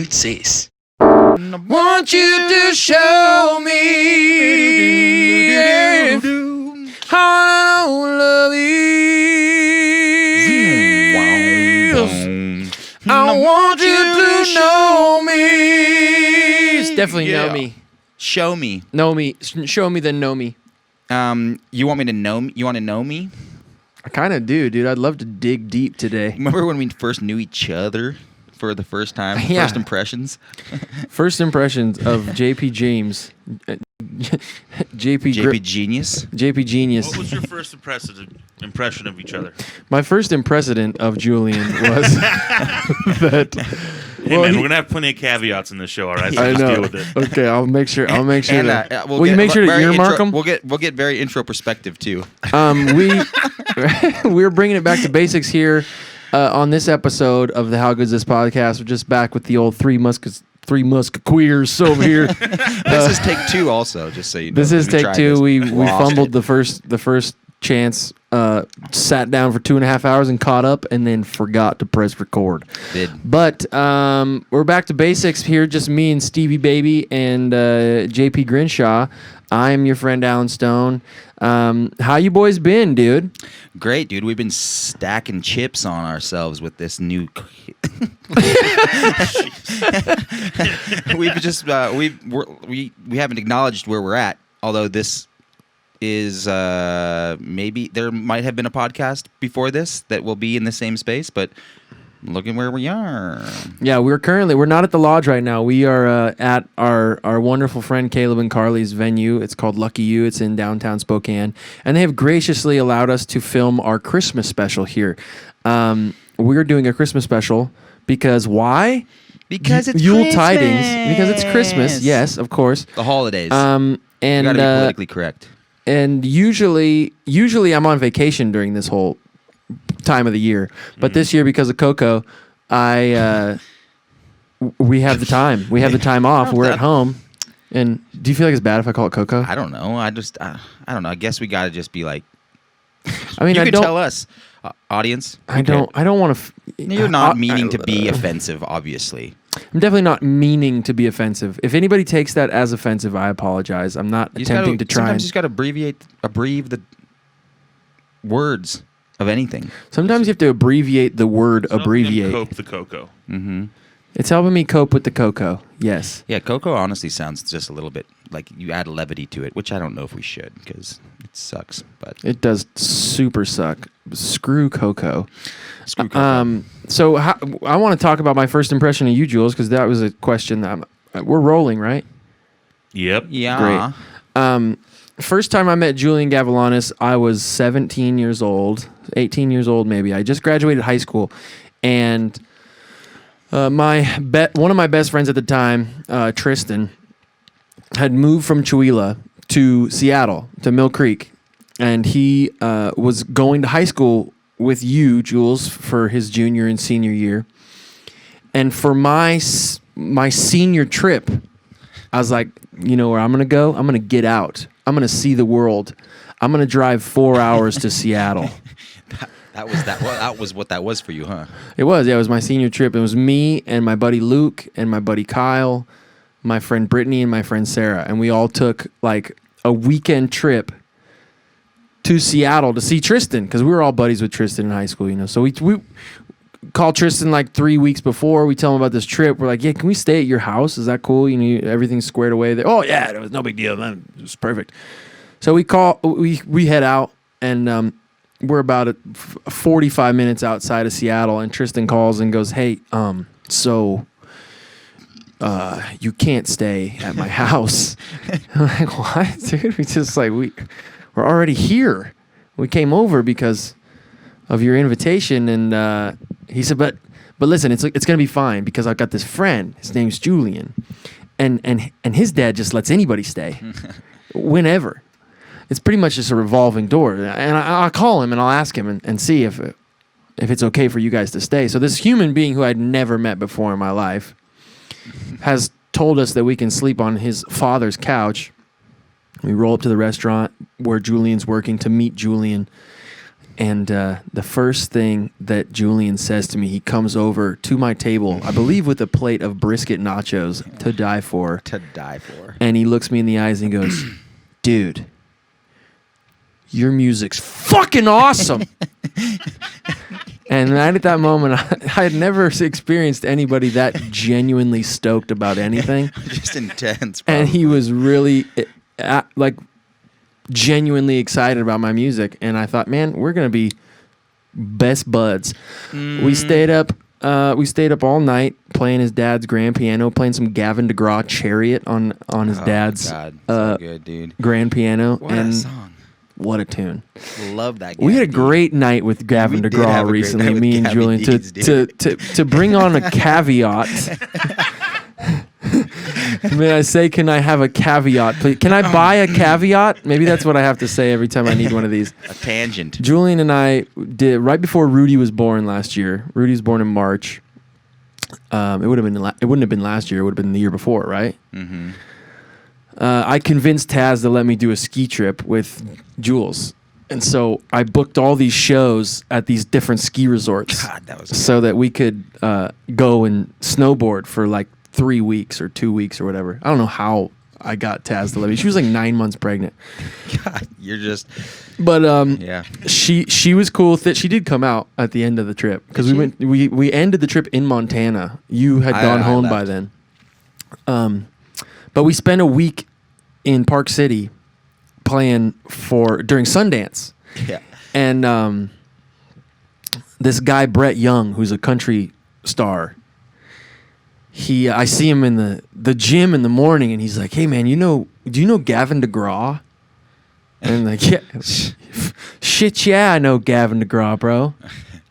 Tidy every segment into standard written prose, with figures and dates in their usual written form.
Dude says. I want you to show me how I love you. I want you to know me. It's definitely know me. Show me. Know me. Show me then know me. You want me to know me? You want to know me? I kind of do, dude. I'd love to dig deep today. Remember when we first knew each other for the first time? Yeah. First impressions? First impressions of JP James. JP Genius? JP Genius. What was your first impression of each other? My first impression of Julian was that... Hey, man, we're going to have plenty of caveats in this show, all right? So I just know. deal with it. Okay, I'll make sure And, to... we'll will you get make sure to very earmark them? We'll get very intro perspective too. We're bringing it back to basics here on this episode of the How Good's This podcast. We're just back with the old three musketeers over here. This is take two, also, just so you know. This is take two. We lost fumbled it. the first chance. Sat down for 2.5 hours and caught up, and then forgot to press record. Did. But we're back to basics here. Just me and Stevie Baby and JP Grinshaw. I'm your friend Alan Stone. How you boys been, dude? Great, dude. We've been stacking chips on ourselves with this new. We've just we haven't acknowledged where we're at. Although this is maybe there might have been a podcast before this that will be in the same space, but look at where we are. Yeah, we're not at the lodge right now. We are at our wonderful friend Caleb and Carly's venue. It's called Lucky You. It's in downtown Spokane, and they have graciously allowed us to film our Christmas special here. We're doing a Christmas special because why? Because it's Yule Christmas. Tidings. Because it's Christmas. Yes, of course. The holidays. And we gotta be politically correct. And usually I'm on vacation during this whole time of the year, but this year because of Coco, we have the time. We have the time off. We're at home. And do you feel like it's bad if I call it Coco? I don't know. I don't know. I guess we gotta just be like. I mean, you I can don't tell us, audience. I don't want to. You're not meaning to be offensive, obviously. I'm definitely not meaning to be offensive. If anybody takes that as offensive, I apologize. I'm not attempting to try. Sometimes you just gotta abbreviate the words of anything. Sometimes you have to abbreviate the word Helping him abbreviate. cope the cocoa. Mm-hmm. It's helping me cope with the Coco. Yes. Yeah, Coco honestly sounds just a little bit like you add levity to it, which I don't know if we should because it sucks. But It does super suck. Screw Coco. screw Coco. So I want to talk about my first impression of you, Jules, because that was a question that we're rolling, right? Yep. Yeah. Great. First time I met Julian Gavilanis, I was 17 years old, 18 years old maybe. I just graduated high school, and one of my best friends at the time, Tristan, had moved from Chewelah to Seattle, to Mill Creek, and he was going to high school with you, Jules, for his junior and senior year. And for my senior trip, I was like, you know where I'm going to go? I'm going to get out. I'm going to see the world. I'm going to drive 4 hours to Seattle. That was what that was for you, huh? It was. Yeah, it was my senior trip. It was me and my buddy Luke and my buddy Kyle, my friend Brittany and my friend Sarah. And we all took like a weekend trip to Seattle to see Tristan because we were all buddies with Tristan in high school, you know. So we called Tristan like 3 weeks before. We tell him about this trip. We're like, yeah, can we stay at your house? Is that cool? You know, everything's squared away there. Oh, yeah, it was no big deal. It was perfect. So we head out, and we're about 45 minutes outside of Seattle, and Tristan calls and goes, hey, so you can't stay at my house. I'm like, what, dude? We just like, we're already here. We came over because of your invitation, and he said, but listen, it's going to be fine because I've got this friend. His name's Julian, and his dad just lets anybody stay whenever. It's pretty much just a revolving door, and I'll call him and I'll ask him and see if it's okay for you guys to stay. So this human being who I'd never met before in my life has told us that we can sleep on his father's couch. We roll up to the restaurant where Julian's working to meet Julian. And the first thing that Julian says to me, he comes over to my table, I believe with a plate of brisket nachos to die for. To die for. And he looks me in the eyes and he goes, dude, your music's fucking awesome. And right at that moment, I had never experienced anybody that genuinely stoked about anything. Just intense. And he was really like genuinely excited about my music. And I thought, man, we're going to be best buds. We stayed up all night playing his dad's grand piano, playing some Gavin DeGraw Chariot on his dad's God. So good, dude. grand piano. What and a song. what a tune. Love that. We had a great night with Gavin We did DeGraw have a great recently, night with me and Gabby Julian, Deeds, to bring on a caveat. May I say, can I have a caveat, please? Can I buy a caveat? Maybe that's what I have to say every time I need one of these. A tangent. Julian and I did right before Rudy was born last year. Rudy was born in March. It wouldn't have been last year. It would have been the year before, right? Mm-hmm. I convinced Taz to let me do a ski trip with Jules. And so I booked all these shows at these different ski resorts. God, that was so that we could go and snowboard for like 3 weeks or 2 weeks or whatever. I don't know how I got Taz to let me. She was like 9 months pregnant. God, you're just. But Yeah. she was cool with it. She did come out at the end of the trip because we ended the trip in Montana. You had gone home by then. But we spent a week in Park City playing during Sundance. Yeah. And this guy Brett Young, who's a country star, I see him in the gym in the morning, and he's like, "Hey man, do you know Gavin DeGraw?" And I'm like, "Yeah, shit, yeah, I know Gavin DeGraw, bro."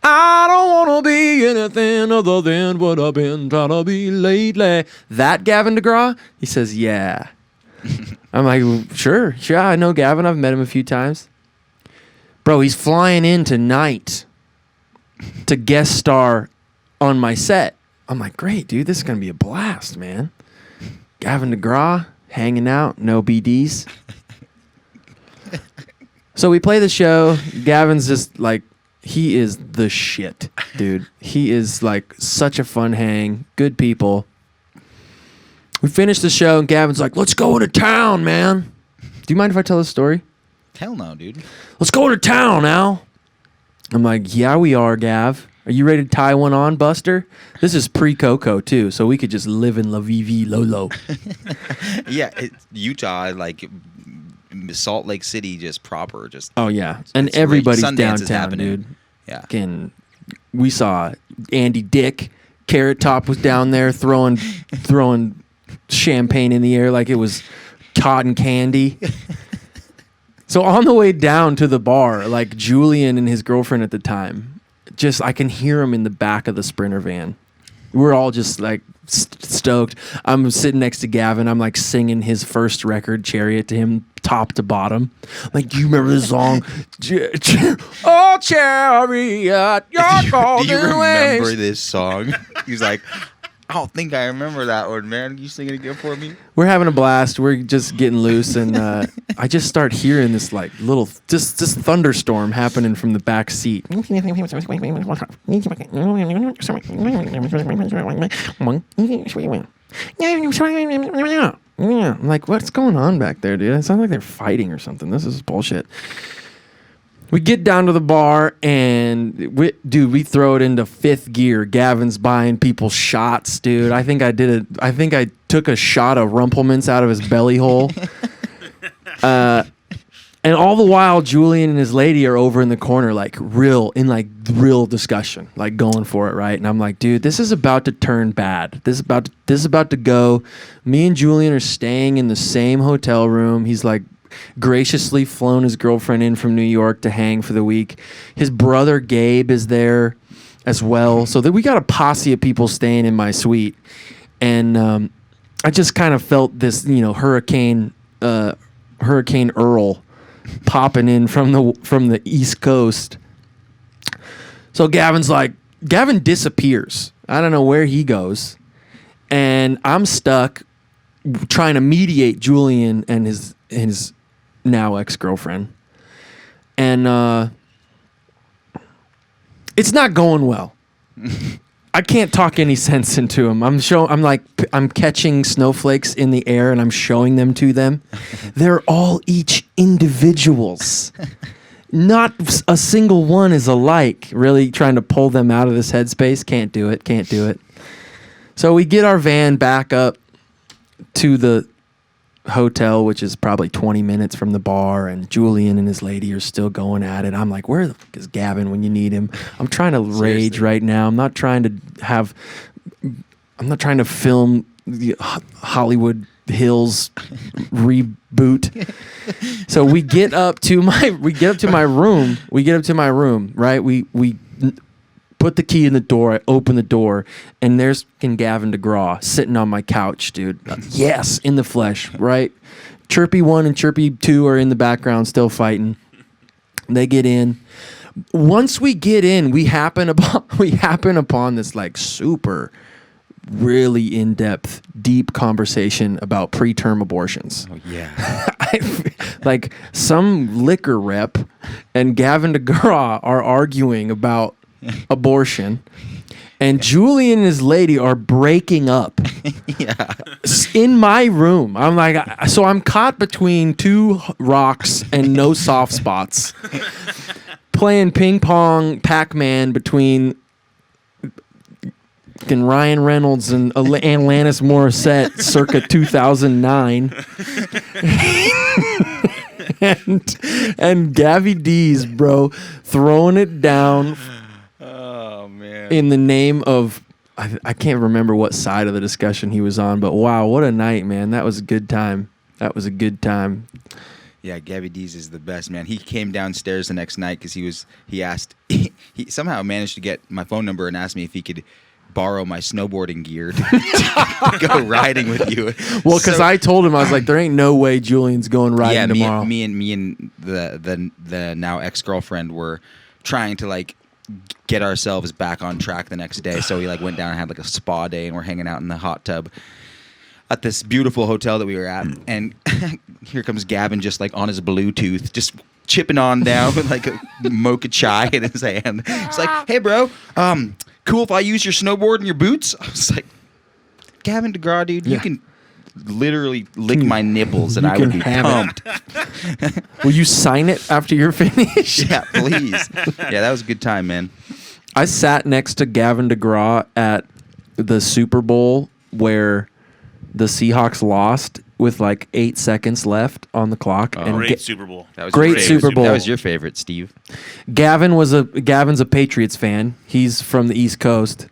I don't want to be anything other than what I've been trying to be lately. That Gavin DeGraw? He says, yeah. I'm like, well, sure, I know Gavin. I've met him a few times. Bro, he's flying in tonight to guest star on my set. I'm like, great, dude. This is going to be a blast, man. Gavin DeGraw, hanging out, no BDs. So we play the show. Gavin's just like, he is the shit, dude. He is like such a fun hang. Good people. We finished the show and Gavin's like, let's go into town, man. Do you mind if I tell this story? Hell no, dude. Let's go into town, Al. I'm like, yeah, we are, Gav. Are you ready to tie one on, Buster? This is pre-Coco, too, so we could just live in La Vivi Lolo. Yeah, Utah, like Salt Lake City, just proper, just. Oh yeah, and everybody's Sundance is downtown, happening. dude. Yeah. Fucking, we saw Andy Dick. Carrot Top was down there throwing champagne in the air like it was cotton candy. So on the way down to the bar, like Julian and his girlfriend at the time, just I can hear him in the back of the Sprinter van. We're all just like stoked. I'm sitting next to Gavin. I'm like singing his first record, Chariot, to him, top to bottom. I'm like, do you remember the song? Oh, Chariot, you're golden Do you remember ways. this song? He's like, I don't think I remember that one, man. You sing it again for me? We're having a blast. We're just getting loose, and I just start hearing this like little just thunderstorm happening from the back seat. I'm like, what's going on back there, dude? It sounds like they're fighting or something. This is bullshit. We get down to the bar and we throw it into fifth gear. Gavin's buying people shots, dude. I think I took a shot of Rumplemans out of his belly hole. And all the while, Julian and his lady are over in the corner, like real discussion, like going for it, right? And I'm like, dude, this is about to turn bad. This is about to go. Me and Julian are staying in the same hotel room. He's like graciously flown his girlfriend in from New York to hang for the week. His brother Gabe is there as well. So that we got a posse of people staying in my suite. And I just kind of felt this, Hurricane Earl popping in from the East Coast. So Gavin disappears. I don't know where he goes. And I'm stuck trying to mediate Julian and his now ex-girlfriend. And It's not going well. I can't talk any sense into him. I'm catching snowflakes in the air and I'm showing them to them. They're all each individuals. Not a single one is alike. Really trying to pull them out of this headspace. Can't do it. So we get our van back up to the hotel, which is probably 20 minutes from the bar, and Julian and his lady are still going at it. I'm like, where the fuck is Gavin when you need him? I'm trying to rage right now. I'm not trying to film the Hollywood Hills reboot. So we get up to my room, right? We put the key in the door. I open the door, and there's Gavin DeGraw sitting on my couch, dude. Yes, in the flesh, right? Chirpy 1 and Chirpy 2 are in the background, still fighting. They get in. Once we get in, we happen upon this like super, really in-depth, deep conversation about preterm abortions. Oh yeah. Like some liquor rep and Gavin DeGraw are arguing about abortion, and Julian and his lady are breaking up. Yeah. In my room. I'm like, so I'm caught between two rocks and no soft spots, playing ping pong Pac-Man between Ryan Reynolds and Alanis Morissette circa 2009. and Gavi D's, bro, throwing it down. Oh man. In the name of, I can't remember what side of the discussion he was on, but wow, what a night, man. That was a good time. Yeah, Gabby D's is the best, man. He came downstairs the next night because he somehow managed to get my phone number and asked me if he could borrow my snowboarding gear to go riding with you. Well, because I told him, I was like, there ain't no way Julian's going riding tomorrow. Me and the now ex-girlfriend were trying to like get ourselves back on track the next day. So we like went down and had like a spa day, and we're hanging out in the hot tub at this beautiful hotel that we were at. And here comes Gavin just like on his Bluetooth, just chipping on down with like a mocha chai in his hand. It's like, hey bro, cool if I use your snowboard and your boots? I was like, Gavin DeGraw, dude, you can literally lick my nipples and I would be pumped. Will you sign it after you're finished? Yeah, please. Yeah, that was a good time, man. I sat next to Gavin DeGraw at the Super Bowl where the Seahawks lost with like 8 seconds left on the clock. And great Super Bowl. That was great Super Bowl. That was your favorite, Steve. Gavin's a Patriots fan. He's from the East Coast,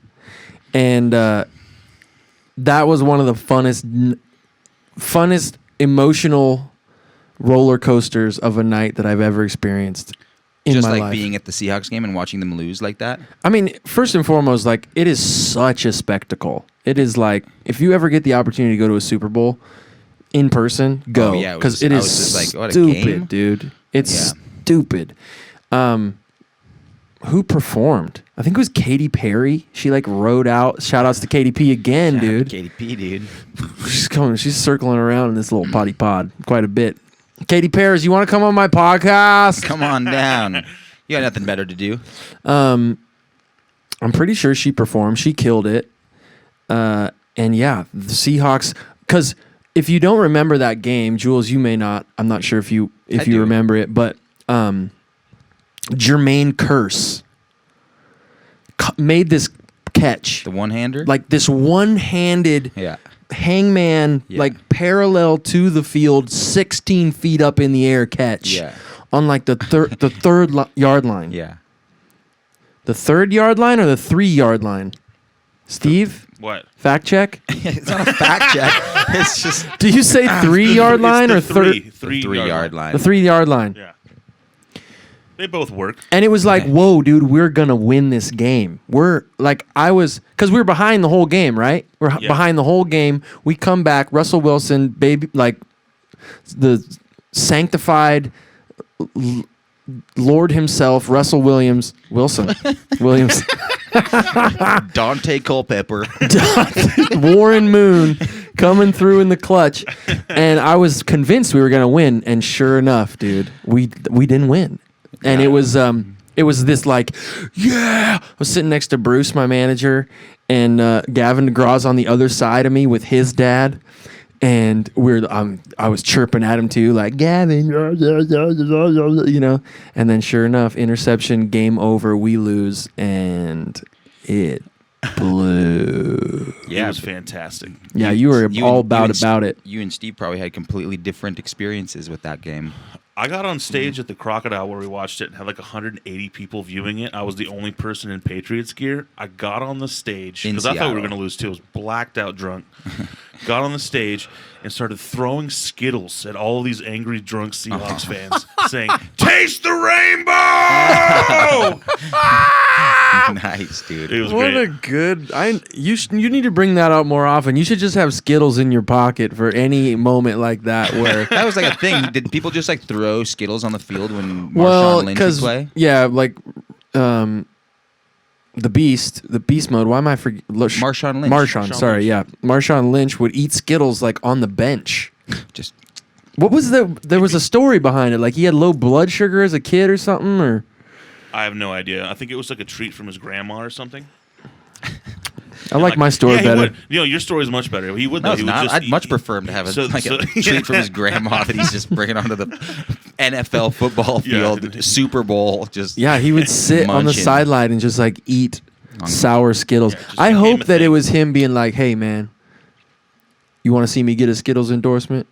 and that was one of the funnest emotional roller coasters of a night that I've ever experienced in Just my like life. being at the Seahawks game and watching them lose like that. I mean, first and foremost, like it is such a spectacle. It is like if you ever get the opportunity to go to a Super Bowl in person, go because it is like, what, stupid, dude. It's stupid. Who performed? I think it was Katy Perry. She like rode out. Shout outs to Katy P again, dude. Katy P, dude. She's circling around in this little potty pod quite a bit. Katy Perry, you want to come on my podcast? Come on down. You got nothing better to do. I'm pretty sure she performed. She killed it. And yeah, the Seahawks. Because if you don't remember that game, Jules, you may not. I'm not sure if you remember it, but Jermaine Kearse made this catch. The one-hander? Like this one-handed hangman, like parallel to the field, 16 feet up in the air catch. Yeah. On like the third yard line. Yeah. The 3rd yard line or the 3-yard line? Steve? What? Fact check? It's not a fact check. It's just... Do you say 3-yard line or 3rd? 3-yard line. The 3-yard line. Yeah. They both work. And it was like, whoa, dude, we're going to win this game. We're like, because we were behind the whole game, right? We're behind the whole game. We come back, Russell Wilson, baby, like the sanctified Lord himself, Russell Wilson. Dante Culpepper. Warren Moon coming through in the clutch. And I was convinced we were going to win. And sure enough, dude, we didn't win. And it was it was this like, yeah. I was sitting next to Bruce, my manager, and Gavin DeGraw's on the other side of me with his dad. And I was chirping at him too, like, Gavin, you know. And then sure enough, interception, game over, we lose, and it blew. Yeah, it was fantastic. Yeah, you were all about it. You and Steve probably had completely different experiences with that game. I got on stage at the Crocodile where we watched it and had like 180 people viewing it. I was the only person in Patriots gear. I got on the stage because I thought we were going to lose too. I was blacked out drunk. Got on the stage and started throwing Skittles at all of these angry, drunk Seahawks fans, saying, "Taste the rainbow!" Nice, dude. It was What great. a good. You need to bring that out more often. You should just have Skittles in your pocket for any moment like that where. That was like a thing. Did people just like throw Skittles on the field when Well, Marshawn Lynch would because play? yeah, like the beast mode. Why am I forgetting? Marshawn Lynch. Marshawn, sorry, yeah, Marshawn Lynch would eat Skittles like on the bench. Just What was there was a story behind it. Like he had low blood sugar as a kid or something, or I have no idea. I think it was like a treat from his grandma or something. I like my story yeah, he better. would. You know, your story is much better. He would. no, Though. it's He would not. just I'd much eat- prefer him to have a So- treat from his grandma that he's just bringing onto the NFL football field, Yeah. Super Bowl. Just Yeah, he would sit on the munching. sideline and just like eat sour Skittles. Yeah, just I became hope a that it thing. was him being like, "Hey, man, you want to see me get a Skittles endorsement?"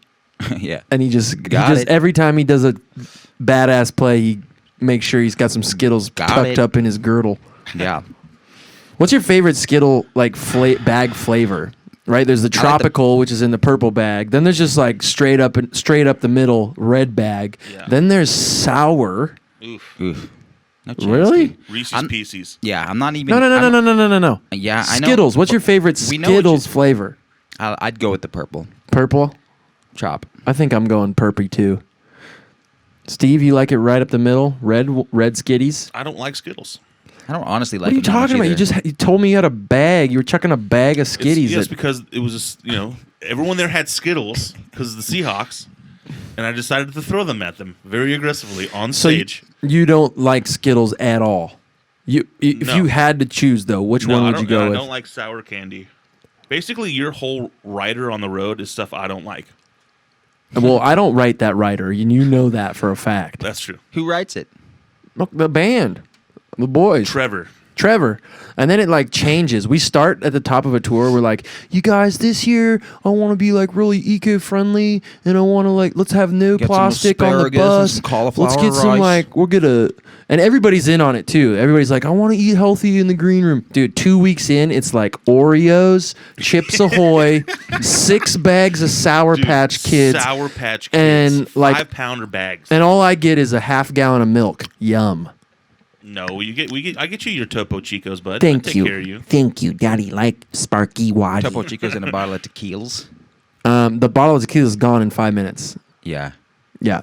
yeah. And he just Got it. every time he does a badass play, he makes sure he's got some Skittles Got tucked it. up in his girdle. Yeah. What's your favorite Skittle like bag flavor? Right, there's the like the- tropical, which is in the purple bag. Then there's just like straight up the middle red bag. Yeah. Then there's sour. Oof. Oof. No chance, Really? dude. Reese's I'm- Pieces. Yeah, I'm not even. No. Yeah, I know. Skittles. What's your favorite We know what Skittles you- flavor? I'd go with the purple Purple. chop. I think I'm going purpy too. Steve, you like it right up the middle? Red Skitties? I don't like Skittles. I don't honestly like. What are you them that much talking about? either. You told me you had a bag. You were chucking a bag of Skitties. Yes, at- because it was just, everyone there had Skittles because of the Seahawks, and I decided to throw them at them very aggressively on so stage. you don't like Skittles at all. If No. you had to choose though, which one would you go I with? don't like sour candy. Basically, your whole rider on the road is stuff I don't like. Well, I don't write that writer, and you know that for a fact. That's true. Who writes it? Look, the band, the boys. Trevor. And then it like changes. We start at the top of a tour. We're like, you guys, this year I want to be like really eco-friendly, and I want to like let's have no Get some plastic on the asparagus and bus. some cauliflower Let's get some rice." like we're gonna, and everybody's in on it too. Everybody's like, I want to eat healthy in the green room, dude. 2 weeks in, it's like Oreos, Chips Ahoy, 6 bags of Sour Dude, Patch Kids, Sour Patch Kids. and, like- 5-pounder bags. and all I get is a half gallon of milk. Yum. No, I get you your Topo Chicos, bud. I Thank take you. care of you. Thank you, Daddy. Like Sparky Waddy. Topo Chicos and a bottle of tequilas. The bottle of tequila is gone in 5 minutes. Yeah. Yeah,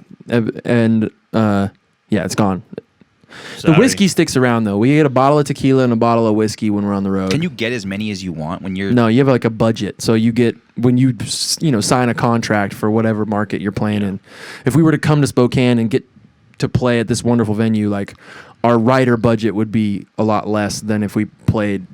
and yeah, it's gone. Sorry. The whiskey sticks around though. We get a bottle of tequila and a bottle of whiskey when we're on the road. Can you get as many as you want when you're? No, you have like a budget. So you get when you sign a contract for whatever market you're playing in. If we were to come to Spokane and get to play at this wonderful venue, like our rider budget would be a lot less than if we played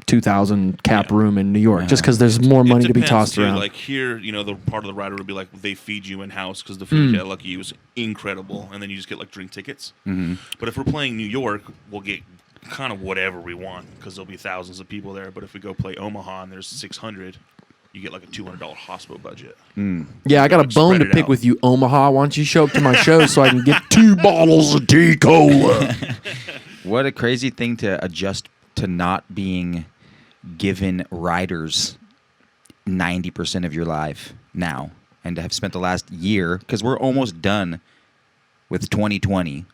2,000 cap room in New York, just because there's more money to be depends, tossed too. around. Like here, the part of the rider would be like they feed you in house because the food at Lucky was incredible, and then you just get like drink tickets. Mm-hmm. But if we're playing New York, we'll get kind of whatever we want because there'll be thousands of people there. But if we go play Omaha and there's 600, you get like a $200 hospital budget. Yeah, I got a Like, bone spread to it pick out. with you, Omaha. Why don't you show up to my show so I can get 2 bottles of tea cola? What a crazy thing to adjust to not being given riders 90% of your life now, and to have spent the last year, because we're almost done with 2020.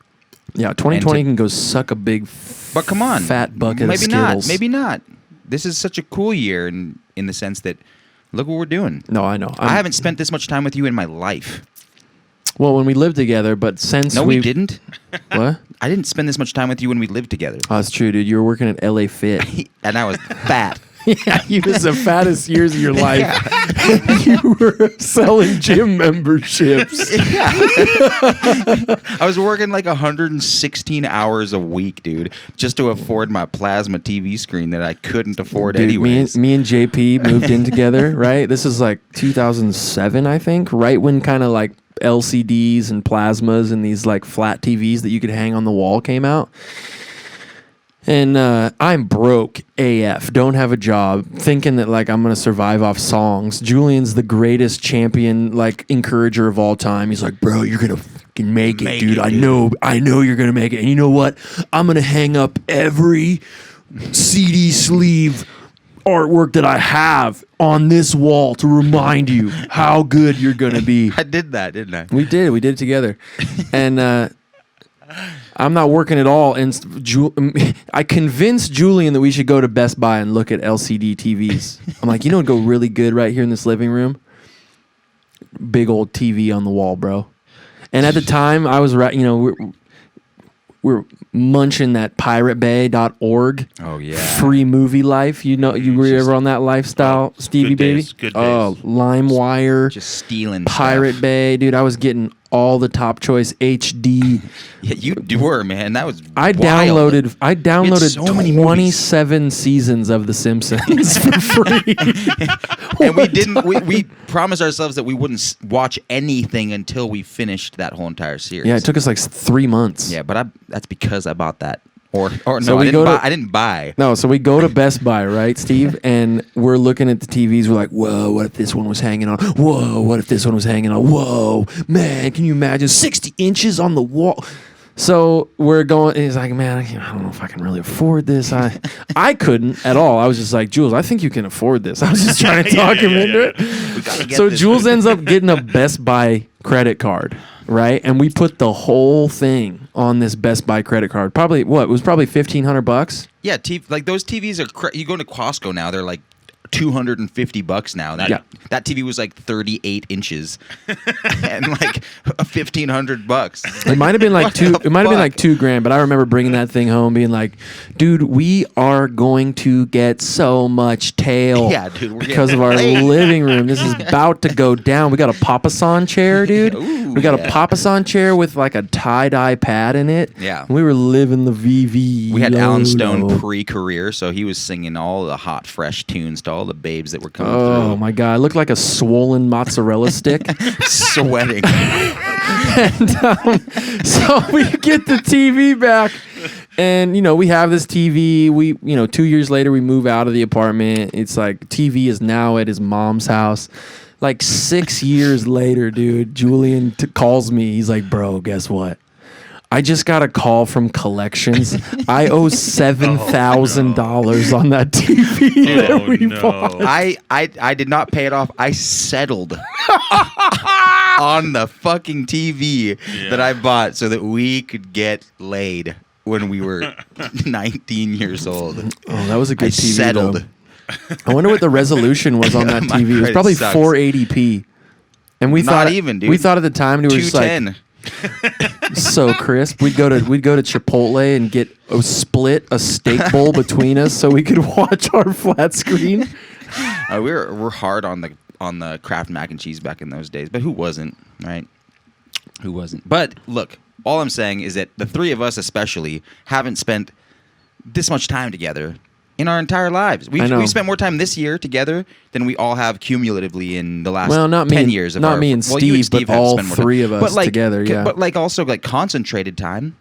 Yeah, 2020 can go suck a big But come on, fat bucket maybe of Skittles. Maybe not. This is such a cool year in the sense that look what we're doing. No, I know. I haven't spent this much time with you in my life. Well, when we lived together, but since No, we didn't. What? I didn't spend this much time with you when we lived together. Oh, that's true, dude. You were working at LA Fit. And I was fat. Yeah, you was the fattest years of your life. You were selling gym memberships. Yeah. I was working like 116 hours a week, dude, just to afford my plasma TV screen that I couldn't afford anyways. Me and JP moved in together, right? This is like 2007, I think, right when kind of like LCDs and plasmas and these like flat TVs that you could hang on the wall came out. And I'm broke AF, don't have a job, thinking that like I'm gonna survive off songs. Julian's the greatest champion, like encourager of all time. He's like, bro, you're gonna fucking make it, dude. I know you're gonna make it. And you know what? I'm gonna hang up every CD sleeve artwork that I have on this wall to remind you how good you're gonna be. I did that, didn't I? We did it together. And I'm not working at all. And I convinced Julian that we should go to Best Buy and look at LCD TVs. I'm like, you know, it'd go really good right here in this living room. Big old TV on the wall, bro. And at the time, I was right. You know, we're munching that piratebay.org. Oh yeah, free movie life. You know, you were ever on that lifestyle, Stevie baby? Good days. Oh, LimeWire, just stealing Pirate stuff. Bay, dude. I was getting all the top choice HD. Yeah, you were, man. That was I wild. downloaded so many 27 seasons of The Simpsons for free. And we promised ourselves that we wouldn't watch anything until we finished that whole entire series. Yeah, it took us like 3 months. Yeah, but that's because I bought that. Or no, So I didn't buy. No, so we go to Best Buy, right, Steve? And we're looking at the TVs. We're like, whoa, what if this one was hanging on? Whoa, what if this one was hanging on? Whoa, man, can you imagine 60 inches on the wall? So we're going, and he's like, man, I don't know if I can really afford this. I couldn't at all. I was just like, Jules, I think you can afford this. I was just trying to talk him into it. We gotta get So this Jules ends up getting a Best Buy credit card, right? And we put the whole thing on this Best Buy credit card. Probably, what? It was probably $1,500. Yeah, like those TVs are. You go to Costco now, they're like $250 now. That TV was like 38 inches and like $1,500. It might have been like $2,000, but I remember bringing that thing home, being like, "Dude, we are going to get so much tail, Yeah, dude, because of our living room. This is about to go down. We got a Papasan chair, dude. Ooh, we got a Papasan chair with like a tie-dye pad in it. Yeah. We were living the VV. We had Alan Stone Lolo. pre-career, so he was singing all the hot, fresh tunes to all the babes that were coming Oh through. my god! I looked like a swollen mozzarella stick. Sweating. And so we get the TV back, and you know we have this TV. We 2 years later we move out of the apartment. It's like TV is now at his mom's house. Like 6 years later, dude, Julian calls me. He's like, "Bro, guess what? I just got a call from collections. I owe $7,000 on that TV that we bought." I did not pay it off. I settled on the fucking TV that I bought so that we could get laid when we were 19 years old. Oh, that was a good I TV. settled. Though. I wonder what the resolution was on that My TV. It was credit probably sucks. 480p. And we Not thought even, dude. We thought at the time it was just like 210. so crisp. We'd go to Chipotle and get a steak bowl between us so we could watch our flat screen. We're hard on the Kraft mac and cheese back in those days, but who wasn't, right? Who wasn't? But look, all I'm saying is that the three of us especially haven't spent this much time together in our entire lives. We've spent more time this year together than we all have cumulatively in the last 10 years of not our... me and Steve, you and Steve but have all spent more time. three of us But like, together, yeah. But like also like concentrated time.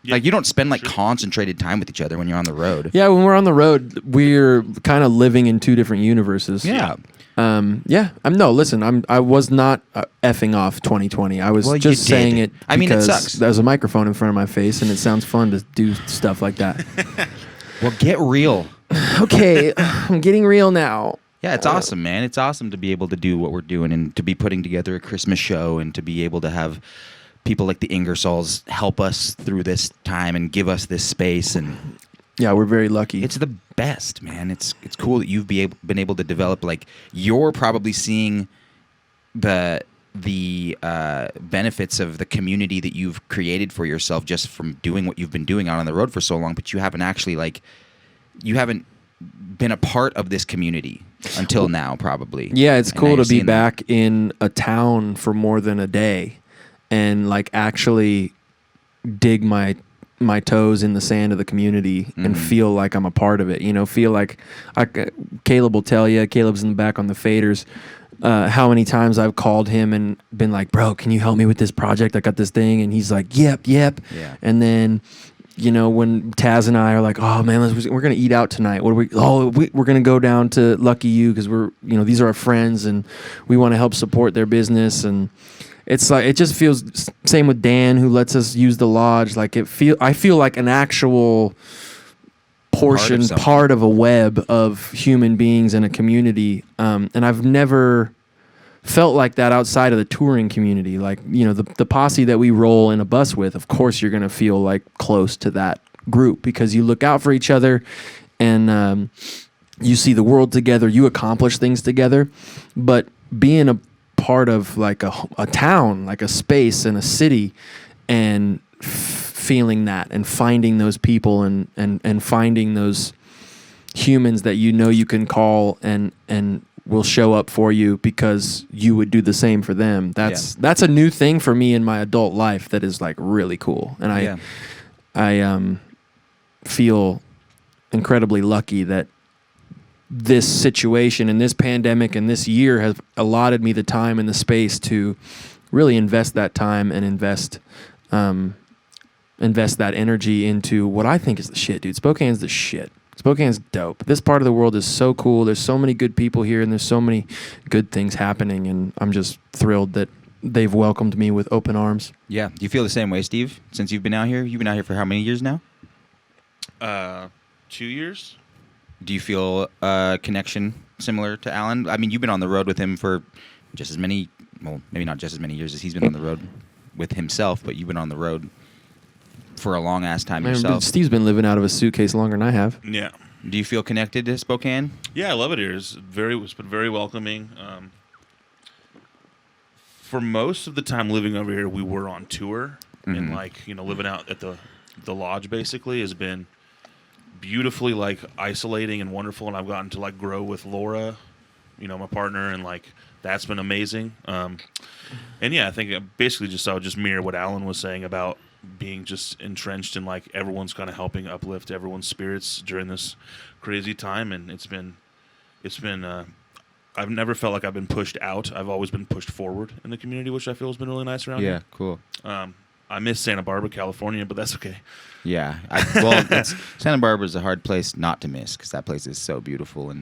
Yeah. Like you don't spend like concentrated time with each other when you're on the road. Yeah, when we're on the road, we're kind of living in two different universes. Yeah. No, listen, I was not effing off 2020. I was Well, just you did. saying it I mean, it because sucks. there's a microphone in front of my face and it sounds fun to do stuff like that. Well, get real. Okay, I'm getting real now. Yeah, it's awesome, man. It's awesome to be able to do what we're doing and to be putting together a Christmas show and to be able to have people like the Ingersolls help us through this time and give us this space. And Yeah, we're very lucky. it's the best, man. It's cool that you've been able to develop. Like you're probably seeing the benefits of the community that you've created for yourself just from doing what you've been doing out on the road for so long. But you haven't actually been a part of this community until now, probably. Yeah, it's And cool now to be you're seeing that. back in a town for more than a day and like actually dig my toes in the sand of the community and feel like I'm a part of it. You know, feel like Caleb will tell you, Caleb's in the back on the faders, how many times I've called him and been like, bro, can you help me with this project? I got this thing. And he's like, yep. Yeah. And then, you know, when Taz and I are like, oh man, we're going to eat out tonight. What are we? Oh, we're going to go down to Lucky You because these are our friends and we want to help support their business. And it's like, it just feels same with Dan who lets us use the lodge. Like I feel like an actual part of a web of human beings in a community. And I've never felt like that outside of the touring community. Like, you know, the posse that we roll in a bus with, of course you're going to feel like close to that group because you look out for each other and you see the world together, you accomplish things together. But being a part of like a town, like a space and a city and feeling that and finding those people and finding those humans that you know you can call and will show up for you because you would do the same for them. That's a new thing for me in my adult life that is like really cool. And I feel incredibly lucky that this situation and this pandemic and this year has allotted me the time and the space to really invest that time and invest that energy into what I think is the shit, dude. Spokane's the shit. Spokane's dope. This part of the world is so cool. There's so many good people here, and there's so many good things happening, and I'm just thrilled that they've welcomed me with open arms. Yeah. Do you feel the same way, Steve, since you've been out here? You've been out here for how many years now? 2 years. Do you feel a connection similar to Alan? I mean, you've been on the road with him for just as many, well, maybe not just as many years as he's been on the road with himself, but you've been on the road for a long ass time yourself. Steve's been living out of a suitcase longer than I have. Yeah. Do you feel connected to Spokane? Yeah, I love it here. It's been very welcoming. For most of the time living over here, we were on tour, and like, you know, living out at the lodge basically has been beautifully like isolating and wonderful, and I've gotten to like grow with Laura, you know, my partner, and like that's been amazing. And yeah, I think basically I would just mirror what Alan was saying about being just entrenched in like everyone's kind of helping uplift everyone's spirits during this crazy time, and it's been I've never felt like I've been pushed out. I've always been pushed forward in the community, which I feel has been really nice around here. Yeah, cool. I miss Santa Barbara, California, but that's okay. Yeah, Santa Barbara is a hard place not to miss because that place is so beautiful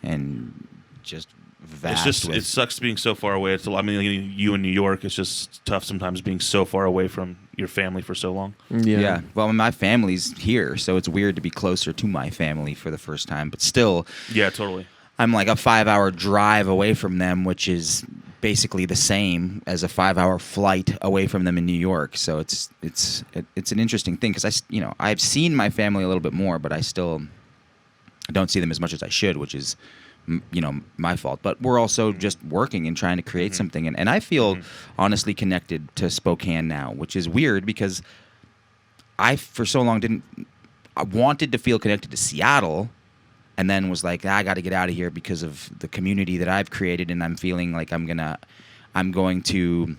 and just vast. It's just it sucks being so far away. I mean, you in New York, it's just tough sometimes being so far away from your family for so long. Yeah. Well, my family's here, so it's weird to be closer to my family for the first time. But still, yeah, totally. I'm like a 5-hour drive away from them, which is basically the same as a 5-hour flight away from them in New York. So it's an interesting thing because I've seen my family a little bit more, but I still don't see them as much as I should, which is my fault. But we're also just working and trying to create something, and I feel honestly connected to Spokane now, which is weird because I for so long I wanted to feel connected to Seattle. And then was like, I got to get out of here because of the community that I've created, and I'm feeling like I'm going to,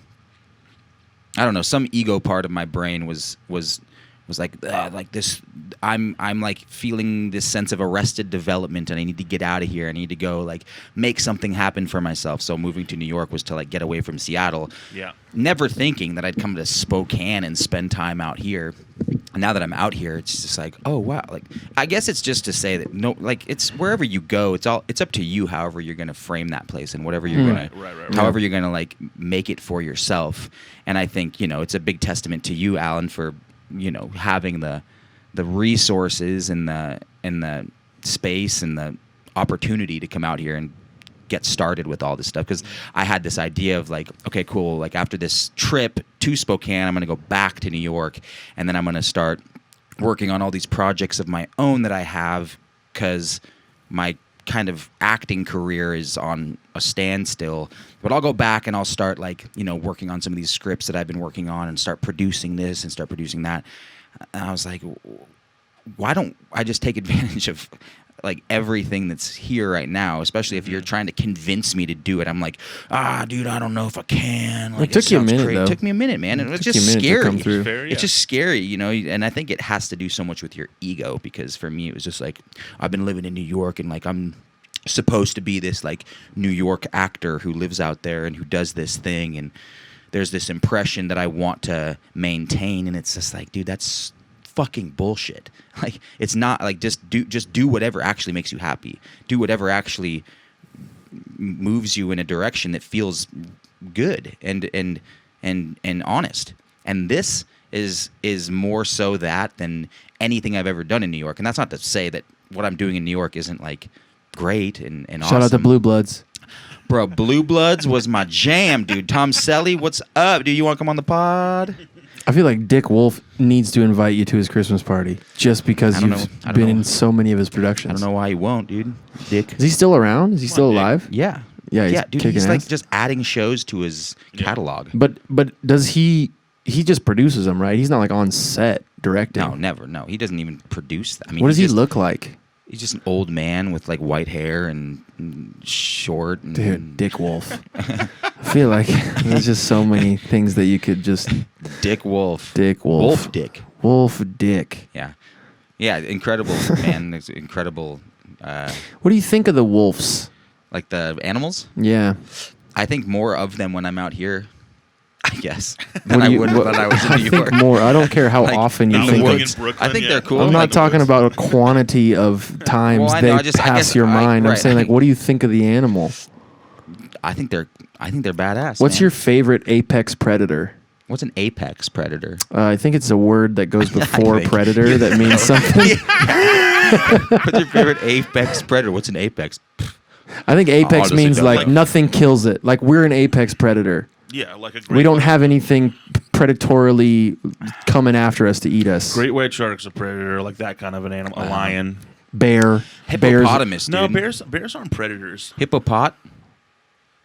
I don't know, some ego part of my brain was like this. I'm like feeling this sense of arrested development, and I need to get out of here. I need to go like make something happen for myself. So moving to New York was to like get away from Seattle. Yeah. Never thinking that I'd come to Spokane and spend time out here. Now that I'm out here, it's just like, oh wow! Like, I guess it's just to say that it's wherever you go, it's up to you. However, you're going to frame that place and whatever you're going to, however you're going to like make it for yourself. And I think it's a big testament to you, Alan, for having the resources and the space and the opportunity to come out here and get started with all this stuff, because I had this idea of like, okay, cool, like after this trip to Spokane, I'm going to go back to New York, and then I'm going to start working on all these projects of my own that I have, because my kind of acting career is on a standstill. But I'll go back and I'll start like, working on some of these scripts that I've been working on and start producing this and start producing that. And I was like, why don't I just take advantage of like everything that's here right now, especially if you're trying to convince me to do it. I'm like, dude, I don't know if I can. Like, it took you a minute, crazy. though. It took me a minute, man. And it was took you just a minute to scary. come through. It's just scary, you know. And I think it has to do so much with your ego, because for me, it was just like, I've been living in New York, and like I'm supposed to be this like New York actor who lives out there and who does this thing, and there's this impression that I want to maintain, and it's just like, dude, that's fucking bullshit. Like, it's not like just do whatever actually makes you happy. Do whatever actually moves you in a direction that feels good and honest. And this is more so that than anything I've ever done in New York. And that's not to say that what I'm doing in New York isn't like great and awesome. Shout out to Blue Bloods. Bro, Blue Bloods was my jam, dude. Tom Selly, what's up? Do you want to come on the pod? I feel like Dick Wolf needs to invite you to his Christmas party just because you've been in so many of his productions. I don't know why he won't, dude. Dick. Is he still around? Is he still alive? Yeah. Yeah, dude. He's like just adding shows to his catalog. But does he just produces them, right? He's not like on set directing. No, never. No, he doesn't even produce that. I mean, what does he look like? He's just an old man with like white hair and short. And, dude, Dick Wolf. I feel like there's just so many things that you could just. Dick Wolf. Dick Wolf. Wolf Dick. Wolf Dick. Yeah. Yeah, incredible, man. It's incredible. What do you think of the wolves? Like the animals? Yeah. I think more of them when I'm out here, I guess, than I would when I was in New York. I think more. I don't care how often you think of Brooklyn, I think they're cool. I'm not talking about a quantity of times pass your mind. I'm saying, like, what do you think of the animal? I think they're badass. What's man. your favorite apex predator? What's an apex predator? I think it's a word that goes before predator that means something. What's your favorite apex predator? What's an apex? I think apex means like nothing kills it. Like, we're an apex predator. Yeah, like a great we don't have anything predatorily coming after us to eat us. Great white shark's a predator, like that kind of an animal. A lion. Bear. Hippopotamus, dude. No, bears aren't predators. Hippopot?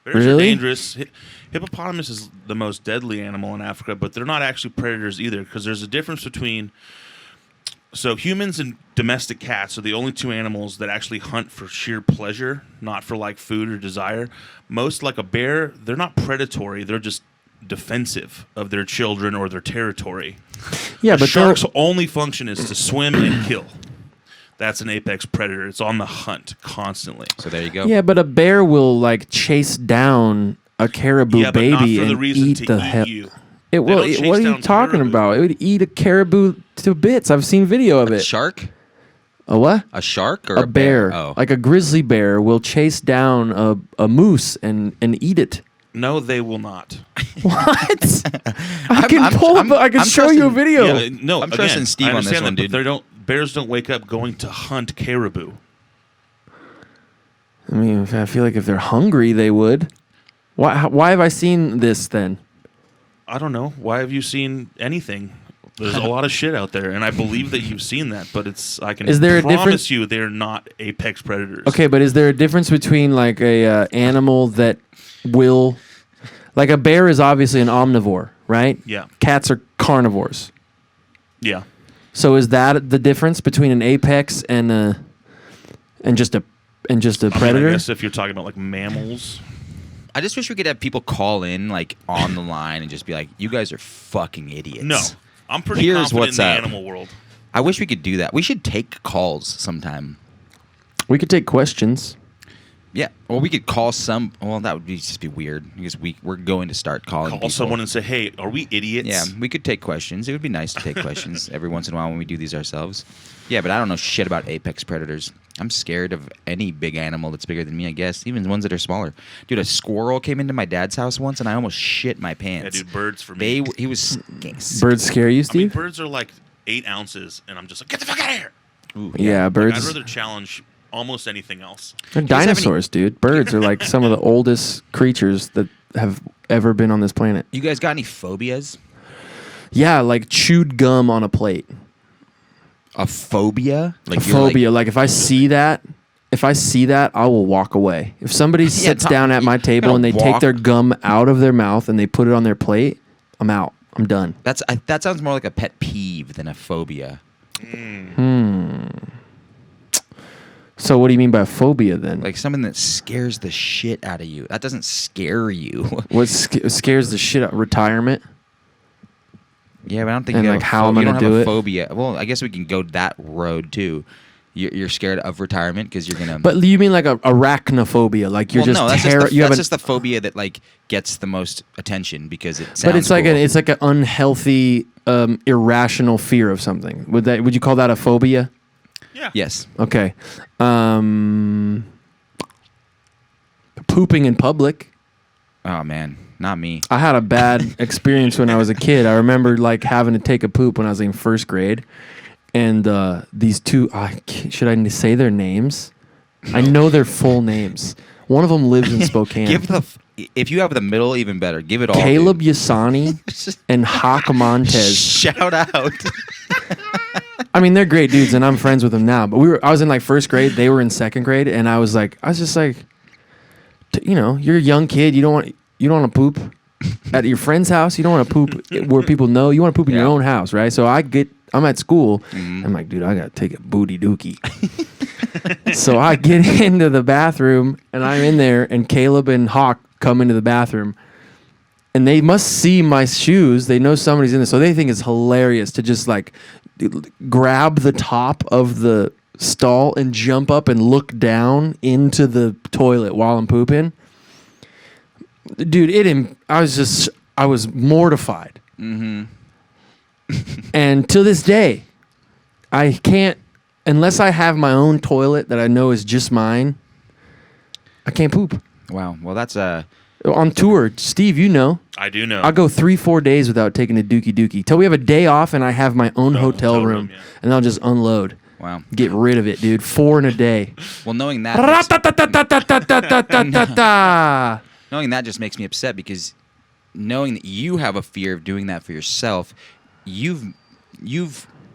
Bears are dangerous. Hippopotamus is the most deadly animal in Africa, but they're not actually predators either, because there's a difference between... So humans and domestic cats are the only two animals that actually hunt for sheer pleasure, not for like food or desire. Most, like a bear, they're not predatory. They're just defensive of their children or their territory. Yeah, but shark's only function is to swim and kill. That's an apex predator. It's on the hunt constantly. So there you go. Yeah, but a bear will like chase down a caribou baby and eat the hip. It will. What are you talking about? It would eat a caribou to bits. I've seen video of it. A shark? A what? A shark or a bear? Oh. Like a grizzly bear will chase down a moose and eat it. No, they will not. What? I can show you a video. Yeah, no, I'm trusting Steve on this one, dude. Bears don't wake up going to hunt caribou. I mean, I feel like if they're hungry, they would. Why have I seen this then? I don't know. Why have you seen anything? There's a lot of shit out there, and I believe that you've seen that, but I can promise you they're not apex predators. Okay, but is there a difference between like a animal that will... Like a bear is obviously an omnivore, right? Yeah. Cats are carnivores. Yeah. So is that the difference between an apex and just a predator? I guess if you're talking about like mammals... I just wish we could have people call in like on the line and just be like, "You guys are fucking idiots." No, I'm pretty confident in the animal world. I wish we could do that. We should take calls sometime. We could take questions. Yeah, or we could call some. Well, that would just be weird because we're going to start calling. Call people. Someone and say, "Hey, are we idiots?" Yeah, we could take questions. It would be nice to take questions every once in a while when we do these ourselves. Yeah, but I don't know shit about apex predators. I'm scared of any big animal that's bigger than me, I guess, even ones that are smaller. Dude, a squirrel came into my dad's house once, and I almost shit my pants. Yeah, dude, birds for me. He was... Birds scare you, Steve? I mean, birds are like 8 ounces, and I'm just like, get the fuck out of here! Ooh, yeah, birds... Like, I'd rather challenge almost anything else. They're dinosaurs, dude. Birds are like some of the oldest creatures that have ever been on this planet. You guys got any phobias? Yeah, like chewed gum on a plate. A phobia? Like a phobia. Like if I see that, I will walk away. If somebody sits down at my table and they take their gum out of their mouth and they put it on their plate, I'm out. I'm done. That sounds more like a pet peeve than a phobia. So what do you mean by phobia then? Like something that scares the shit out of you. That doesn't scare you. What scares the shit out? Retirement? Yeah, but I don't think And you like have how I'm gonna do it. phobia. Well, I guess we can go that road too. You're scared of retirement because you're gonna. But you mean like a arachnophobia? Like you're well, no, that's just the phobia that like gets the most attention because it sounds. But it's like cool. it's like an unhealthy, irrational fear of something. Would you call that a phobia? Yeah. Yes. Okay. Pooping in public. Oh man, not me. I had a bad experience when I was a kid. I remember like having to take a poop when I was in first grade, and these two. Should I say their names? I know their full names. One of them lives in Spokane. If you have the middle, even better. Give it all. Caleb Yasani and Hawk Montez. Shout out. I mean, they're great dudes, and I'm friends with them now. But I was in like first grade. They were in second grade, and I was just like, you're a young kid. You don't want to poop at your friend's house. You don't want to poop where people know. You want to poop in your own house, right? So I'm at school. Mm-hmm. I'm like, dude, I gotta take a booty dookie. So I get into the bathroom, and I'm in there, and Caleb and Hawk come into the bathroom, and they must see my shoes. They know somebody's in there, so they think it's hilarious to just like grab the top of the stall and jump up and look down into the toilet while I'm pooping. Dude, I was mortified. Mm-hmm. And to this day, I can't, unless I have my own toilet that I know is just mine, I can't poop. Wow. Well, that's on tour, Steve, you know. I do know. I'll go 3-4 days without taking a dookie till we have a day off and I have my own hotel room, yeah. And I'll just unload. Wow. Get rid of it, dude. 4 in a day. Well, knowing that just makes me upset because knowing that you have a fear of doing that for yourself, you've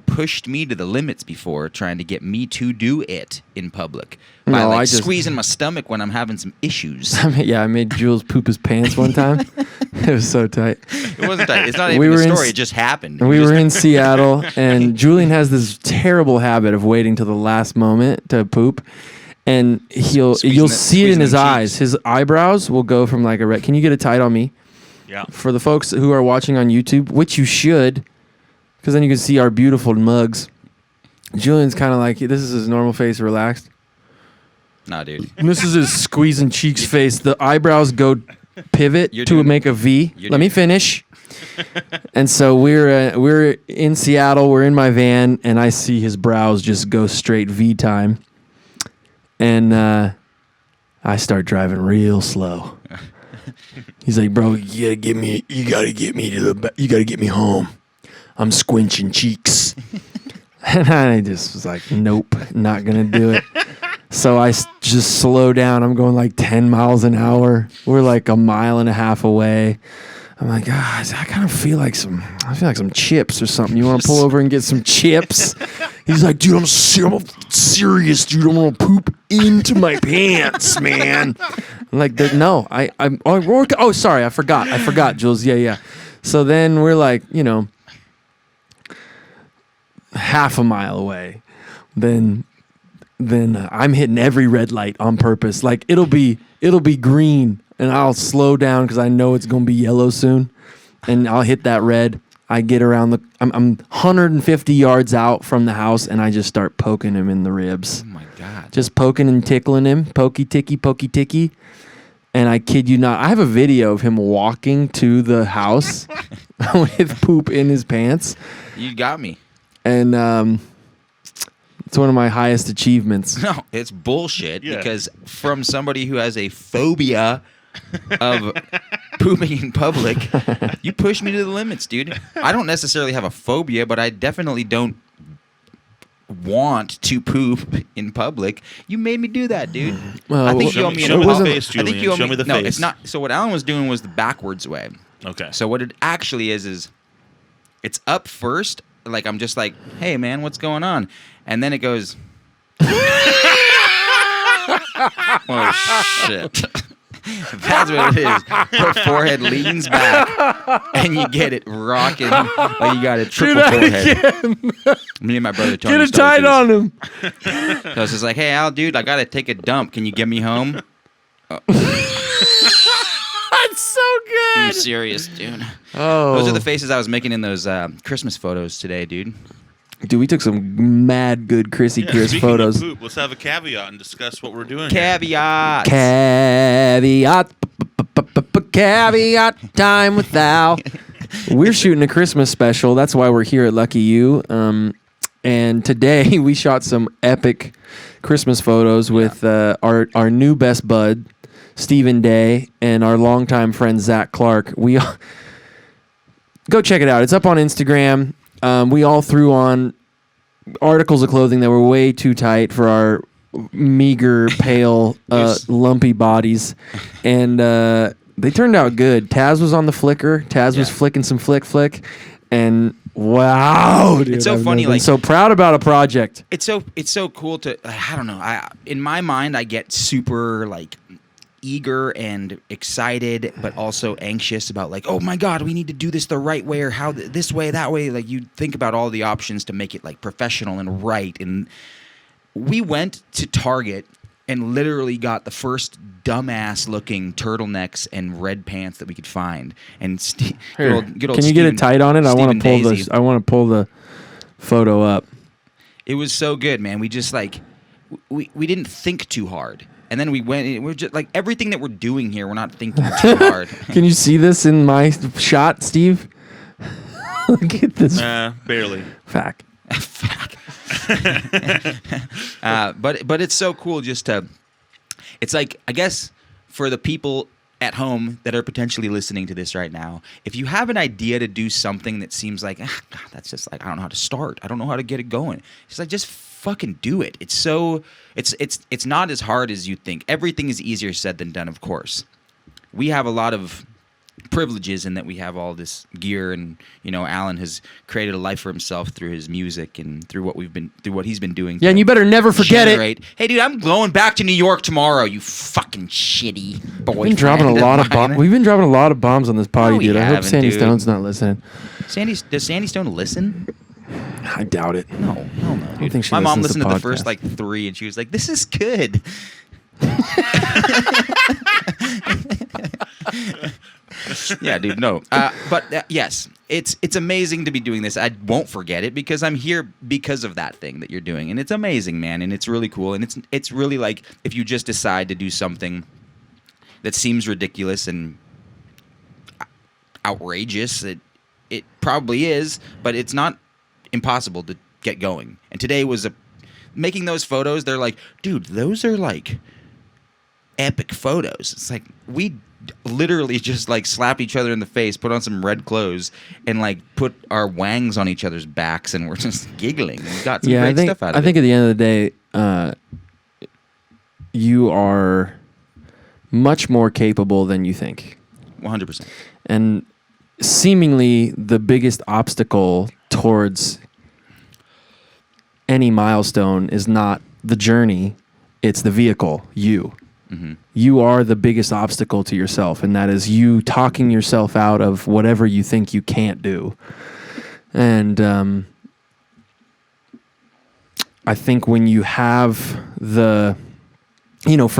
pushed me to the limits before trying to get me to do it in public by squeezing my stomach when I'm having some issues. I made Jules poop his pants one time. It was so tight. It wasn't tight. It's not even a story. It just happened. We were in Seattle, and Julian has this terrible habit of waiting till the last moment to poop. And you'll see it in his eyes. His eyebrows will go from like a red. Can you get it tight on me? Yeah. For the folks who are watching on YouTube, which you should, because then you can see our beautiful mugs. Julian's kind of like, this is his normal face, relaxed. Nah, dude. And this is his squeezing cheeks face. The eyebrows go pivot to make a V. Let me finish. And so we're in Seattle. We're in my van, and I see his brows just go straight V time. And I start driving real slow. He's like, bro, you gotta get me home. I'm squinching cheeks. And I just was like, nope, not gonna do it. So I just slow down. I'm going like 10 miles an hour. We're like a mile and a half away. I'm like, I kind of feel like some chips or something. You want to pull over and get some chips? He's like, dude, I'm serious, dude. I'm gonna poop into my pants, man. I'm like, no, sorry, I forgot, Jules. Yeah. So then we're like, half a mile away. Then I'm hitting every red light on purpose. Like it'll be green, and I'll slow down because I know it's gonna be yellow soon, and I'll hit that red. I get around I'm 150 yards out from the house, and I just start poking him in the ribs. Oh my God! Just poking and tickling him, pokey ticky. And I kid you not, I have a video of him walking to the house with poop in his pants. You got me. And it's one of my highest achievements. No, it's bullshit because from somebody who has a phobia of pooping in public, you push me to the limits, dude. I don't necessarily have a phobia, but I definitely don't want to poop in public. You made me do that, dude. I think you owe me the face, Julian. Show me the face. No, it's not. So what Alan was doing was the backwards way. Okay. So what it actually is it's up first. Like I'm just like, hey man, what's going on? And then it goes. Oh shit! That's what it is. Her forehead leans back, and you get it rocking like you got a triple forehead. Me and my brother Tony. Get it tight on him. So it's just like, hey, Al, dude, I gotta take a dump. Can you get me home? That's so good. I'm serious, dude. Oh, Those are the faces I was making in those Christmas photos today, dude. Dude, we took some mad good Chrissy Chris speaking photos. Of poop, let's have a caveat and discuss what we're doing. Caveat. Caveat. Caveat time with Al. We're shooting a Christmas special. That's why we're here at Lucky You. And today we shot some epic Christmas photos with our new best bud, Stephen Day, and our longtime friend Zach Clark. We go check it out. It's up on Instagram. We all threw on articles of clothing that were way too tight for our meager, pale, lumpy bodies, and they turned out good. Taz was on the flicker. Taz was flicking some flick, and wow, dude, it's so funny. Like, Like, so proud about a project. It's so cool to. I don't know. In my mind, I get super like eager and excited, but also anxious about like, oh my God, we need to do this the right way, or how this way, that way. Like, you think about all the options to make it like professional and right. And we went to Target and literally got the first dumbass looking turtlenecks and red pants that we could find. And good old Can you get it tight on it? I want to pull Daisy. I want to pull the photo up. It was so good, man. We just like we didn't think too hard. And then we went. We're just like everything that we're doing here. We're not thinking too hard. Can you see this in my shot, Steve? Look at this. Barely. Fact. But it's so cool just to. It's like, I guess for the people at home that are potentially listening to this right now, if you have an idea to do something that seems like God, that's just like, I don't know how to start. I don't know how to get it going. It's like, just fucking do it. It's so it's not as hard as you think. Everything is easier said than done, of course. We have a lot of privileges in that we have all this gear, and Alan has created a life for himself through his music and through what he's been doing. Yeah, and you better never forget it. Hey, dude, I'm going back to New York tomorrow. You fucking shitty boy. We've been dropping a lot of bombs. We've been dropping a lot of bombs on this potty, No, we dude. I hope haven't, Sandy dude. Stone's not listening. Does Sandy Stone listen? I doubt it. No, hell no. I don't think she My mom listens listened to the podcasts. first like 3, and she was like, "This is good." Yeah, dude. No, but yes, it's amazing to be doing this. I won't forget it because I'm here because of that thing that you're doing, and it's amazing, man, and it's really cool, and it's really like if you just decide to do something that seems ridiculous and outrageous, it probably is, but it's not impossible to get going. And today was making those photos. They're like, dude, those are like epic photos. It's like we literally just like slap each other in the face, put on some red clothes, and like put our wangs on each other's backs, and we're just giggling. We got some great stuff out of it. I think at the end of the day, you are much more capable than you think. 100%. And seemingly the biggest obstacle towards any milestone is not the journey, it's the vehicle, you. Mm-hmm. You are the biggest obstacle to yourself, and that is you talking yourself out of whatever you think you can't do. And I think when you have for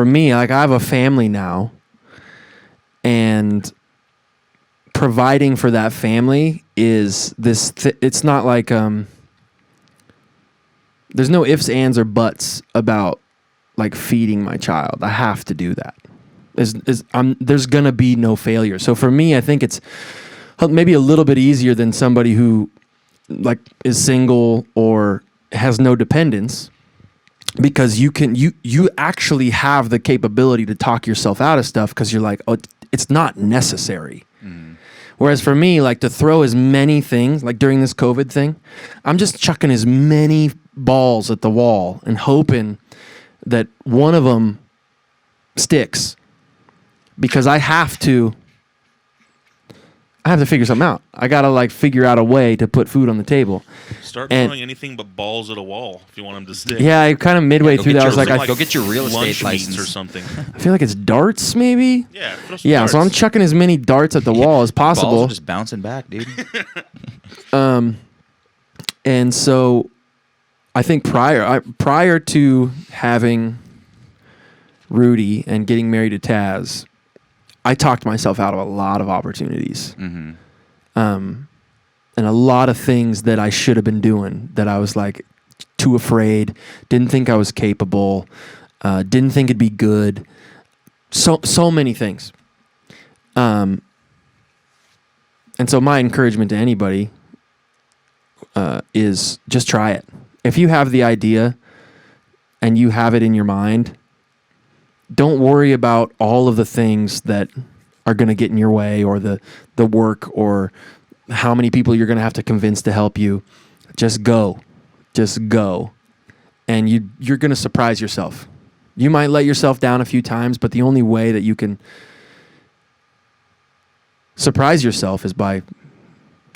me, like I have a family now, and providing for that family is this. It's not like there's no ifs, ands, or buts about like feeding my child. I have to do that. There's gonna be no failure. So for me, I think it's maybe a little bit easier than somebody who like is single or has no dependence, because you actually have the capability to talk yourself out of stuff because you're like, oh, it's not necessary. Mm. Whereas for me, like to throw as many things, like during this COVID thing, I'm just chucking as many balls at the wall and hoping that one of them sticks, because I have to I have to figure something out. I got to like figure out a way to put food on the table. Start throwing anything but balls at a wall if you want them to stick. Yeah, I kind of midway through that, I was like, go get your real estate license or something. I feel like it's darts, maybe. Yeah, darts. So I'm chucking as many darts at the wall as possible. Balls are just bouncing back, dude. And so, I think prior to having Rudy and getting married to Taz, I talked myself out of a lot of opportunities. Mm-hmm. And a lot of things that I should have been doing that I was like too afraid, didn't think I was capable, didn't think it'd be good. So many things. And so my encouragement to anybody is just try it. If you have the idea and you have it in your mind, don't worry about all of the things that are going to get in your way, or the work, or how many people you're going to have to convince to help you. Just go. And you're going to surprise yourself. You might let yourself down a few times, but the only way that you can surprise yourself is by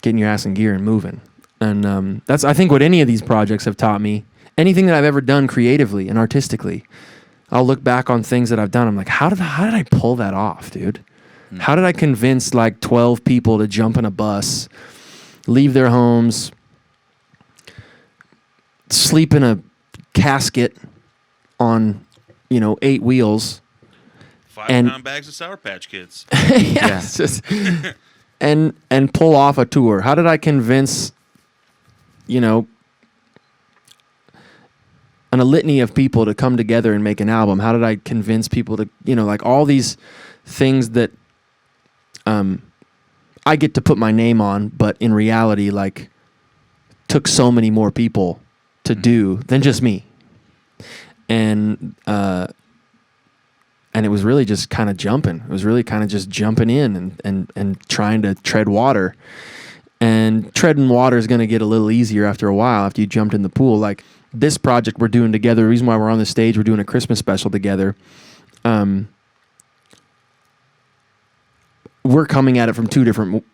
getting your ass in gear and moving. And that's, I think, what any of these projects have taught me. Anything that I've ever done creatively and artistically, I'll look back on things that I've done. I'm like, how did I pull that off, dude? How did I convince like 12 people to jump in a bus, leave their homes, sleep in a casket on, 8 wheels, 5-pound bags of Sour Patch Kids. Just, and pull off a tour? How did I convince, a litany of people to come together and make an album? How did I convince people to, like all these things that I get to put my name on, but in reality, like, took so many more people to do than just me. And it was really just kind of jumping. It was really kind of just jumping in and trying to tread water. And treading water is going to get a little easier after a while, after you jumped in the pool. Like, this project we're doing together, the reason why we're on the stage, we're doing a Christmas special together. We're coming at it from two different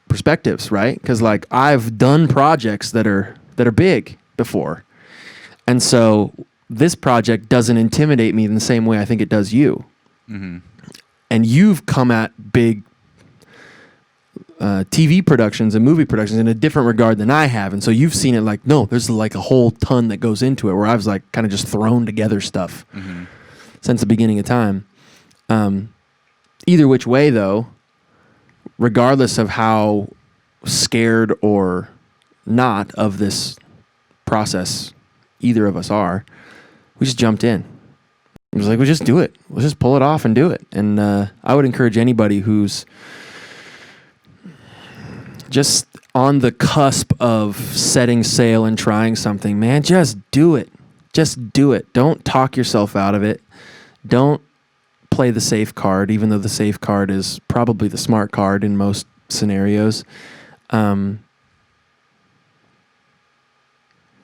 perspectives, right? Because like I've done projects that are big before, and so this project doesn't intimidate me in the same way I think it does you. Mm-hmm. And you've come at big TV productions and movie productions in a different regard than I have, and so you've seen it like, no, there's like a whole ton that goes into it, where I was like kind of just thrown together stuff since the beginning of time. Either which way though, regardless of how scared or not of this process either of us are, we just jumped in. It was like, we'll just do it. We'll just pull it off and do it. And I would encourage anybody who's just on the cusp of setting sail and trying something, man, just do it. Just do it. Don't talk yourself out of it. Don't play the safe card, even though the safe card is probably the smart card in most scenarios.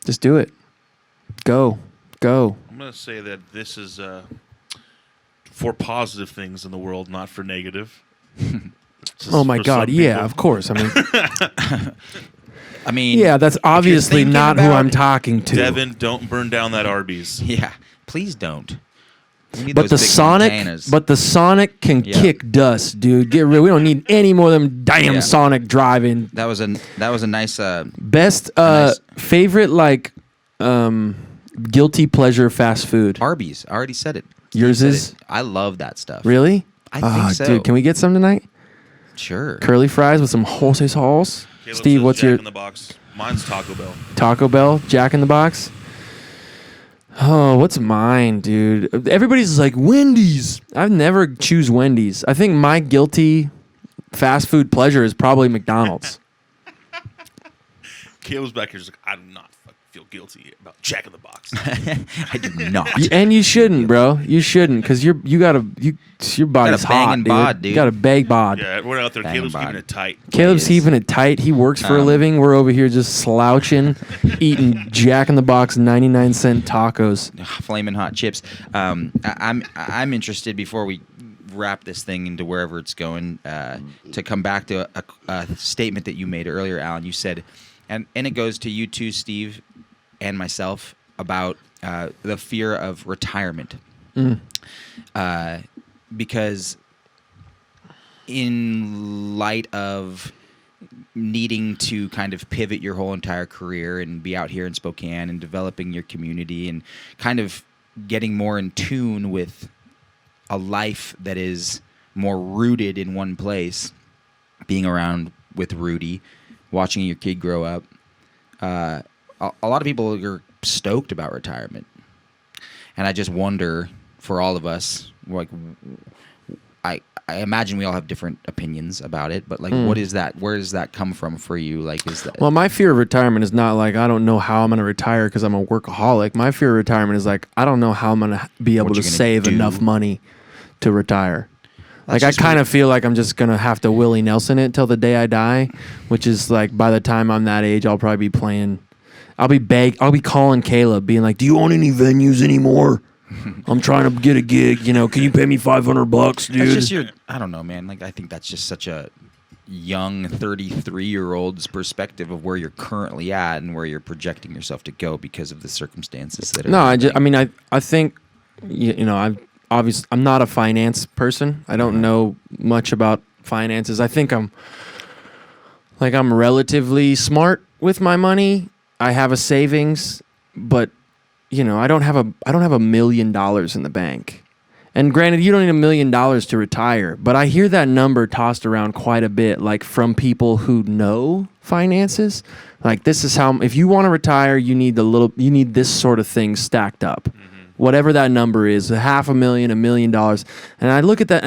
Just do it. Go. I'm going to say that this is for positive things in the world, not for negative. Oh my God! Yeah, people. Of course. I mean, yeah, that's obviously not who I'm talking to. Devin, don't burn down that Arby's. Yeah, please don't. But the Sonic can kick dust, dude. Get rid. We don't need any more of them damn Sonic driving. That was a nice best favorite like guilty pleasure fast food. Arby's. I already said it. Yours is? I love that stuff. Really? I think so. Dude, can we get some tonight? Sure. Curly fries with some Jose sauce. Caleb Steve, what's Jack your in the box? Mine's Taco Bell. Taco Bell, Jack in the Box. Oh, what's mine, dude? Everybody's like Wendy's. I've never choose Wendy's. I think my guilty fast food pleasure is probably McDonald's. Caleb's back here just like, I do not feel guilty about Jack in the Box. I do not. And you shouldn't, bro. You shouldn't, because your body's hot, dude. Bod, dude. You got a big bod. Yeah, we're out there. Banging Caleb's bod. keeping it tight. Caleb's keeping it tight. He works for a living. We're over here just slouching, eating Jack in the Box 99-cent tacos. Flaming hot chips. I'm interested before we wrap this thing into wherever it's going, to come back to a statement that you made earlier, Alan. You said, and it goes to you too, Steve, and myself, about the fear of retirement. Because in light of needing to kind of pivot your whole entire career and be out here in Spokane and developing your community and kind of getting more in tune with a life that is more rooted in one place, being around with Rudy, watching your kid grow up, a lot of people are stoked about retirement. And I just wonder, for all of us, like, I imagine we all have different opinions about it, but like, what is that? Where does that come from for you? Like, is that? Well, my fear of retirement is not like I don't know how I'm going to retire because I'm a workaholic. My fear of retirement is like I don't know how I'm going to be able to save enough money to retire. Like I kind of feel like I'm just going to have to Willie Nelson it till the day I die, which is like by the time I'm that age, I'll probably be playing. I'll be calling Caleb, being like, "Do you own any venues anymore? I'm trying to get a gig. You know, can you pay me $500, dude?" That's just I don't know, man. Like, I think that's just such a young 33-year-old's perspective of where you're currently at and where you're projecting yourself to go because of the circumstances that are. No, I think, you know, I'm not a finance person. I don't know much about finances. I think I'm relatively smart with my money. I have a savings, but you know, I don't have $1 million in the bank. And granted, you don't need $1 million to retire, but I hear that number tossed around quite a bit, like from people who know finances. Like, this is how, if you want to retire, you need this sort of thing stacked up. Whatever that number is, $500,000, $1 million. And I look at that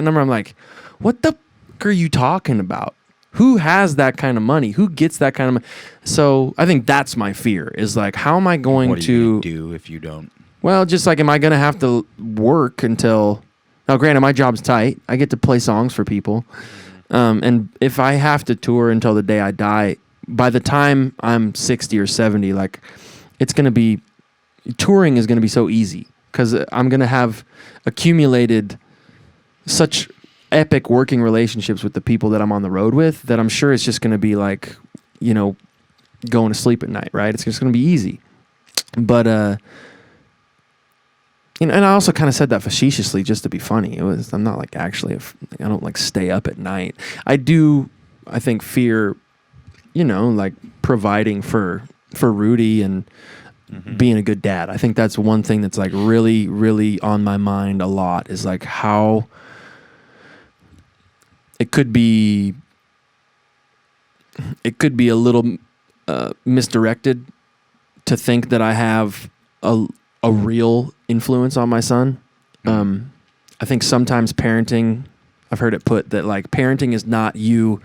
number, I'm like, what the fuck are you talking about? Who has that kind of money? Who gets that kind of money? So I think that's my fear, is like, how am I going what are you gonna do if you don't? Well, just like, am I going to have to work until... Now, granted, my job's tight. I get to play songs for people. And if I have to tour until the day I die, by the time I'm 60 or 70, like, it's going to be... Touring is going to be so easy because I'm going to have accumulated such epic working relationships with the people that I'm on the road with that I'm sure it's just going to be like, you know, going to sleep at night, right? It's just going to be easy. But, you know, and I also kind of said that facetiously just to be funny. I'm not like actually, I don't like stay up at night. I think fear, you know, like providing for Rudy and being a good dad. I think that's one thing that's like really, really on my mind a lot, is like how it could be a little misdirected to think that I have a real influence on my son. I think sometimes parenting, I've heard it put that like parenting is not you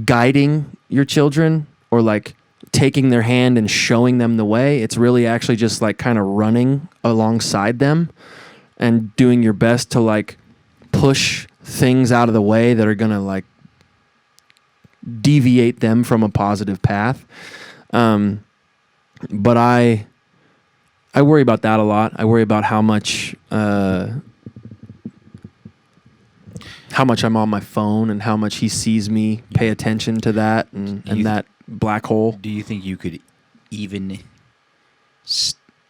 guiding your children or like taking their hand and showing them the way. It's really actually just like kind of running alongside them and doing your best to like push things out of the way that are going to like deviate them from a positive path. But I worry about that a lot. I worry about how much I'm on my phone and how much he sees me pay attention to that and that black hole. Do you think you could even,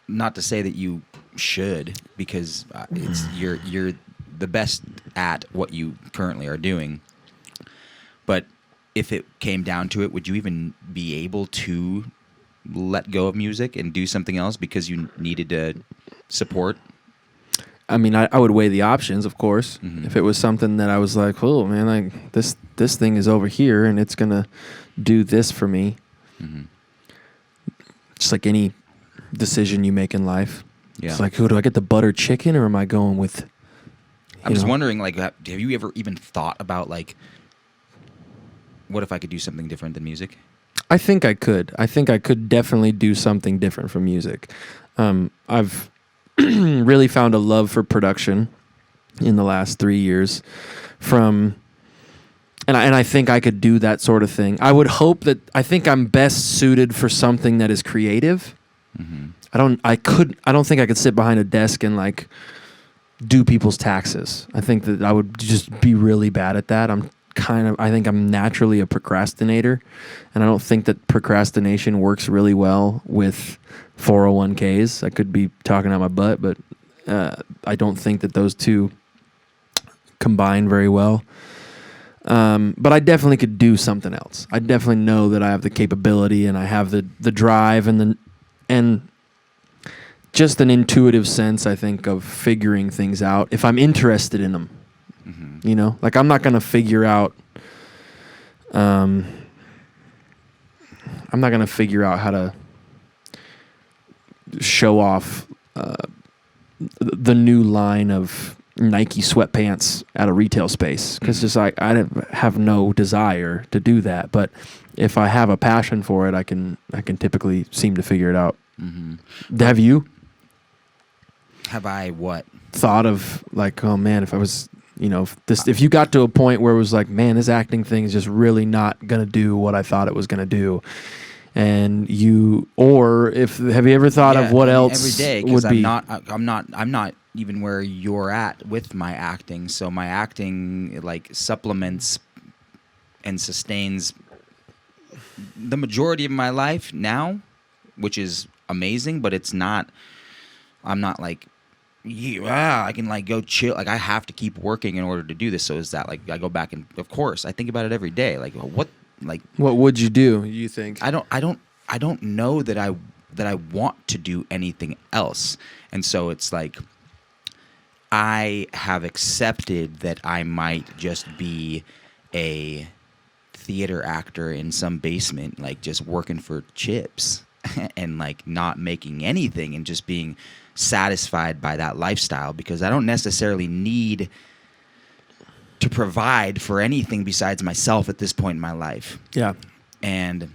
not to say that you should, because you're the best at what you currently are doing, but if it came down to it, would you even be able to let go of music and do something else because you needed to support? I mean, I would weigh the options, of course. If it was something that I was like, oh man, like this thing is over here and it's gonna do this for me. Just like any decision you make in life. Yeah. It's like, who do I get, the buttered chicken, or am I going with? I'm just wondering, like, have you ever even thought about like, what if I could do something different than music? I think I could. I think I could definitely do something different from music. I've really found a love for production in the last 3 years and I think I could do that sort of thing. I would hope that, I think I'm best suited for something that is creative. I don't think I could sit behind a desk and like do people's taxes. I think that I would just be really bad at that. I think I'm naturally a procrastinator, and I don't think that procrastination works really well with 401ks. I could be talking out my butt, but I don't think that those two combine very well. But I definitely could do something else. I definitely know that I have the capability and I have the drive and just an intuitive sense, I think, of figuring things out if I'm interested in them. Mm-hmm. You know, like I'm not going to figure out how to show off the new line of Nike sweatpants at a retail space, because just I have no desire to do that. But if I have a passion for it, I can typically seem to figure it out. Mm-hmm. Have you? Have I what? Thought of like, oh man, if I was, if you got to a point where it was like, man, this acting thing is just really not gonna do what I thought it was gonna do, and have you ever thought of what else every day? Would be? I'm not even where you're at with my acting. So my acting like supplements and sustains the majority of my life now, which is amazing. But it's not. I'm not like. Yeah, I can like go chill. Like I have to keep working in order to do this. So is that like I go back and of course I think about it every day. Like what would you do? You think? I don't know that I want to do anything else. And so it's like I have accepted that I might just be a theater actor in some basement, like just working for chips and like not making anything and just being satisfied by that lifestyle, because I don't necessarily need to provide for anything besides myself at this point in my life. Yeah. And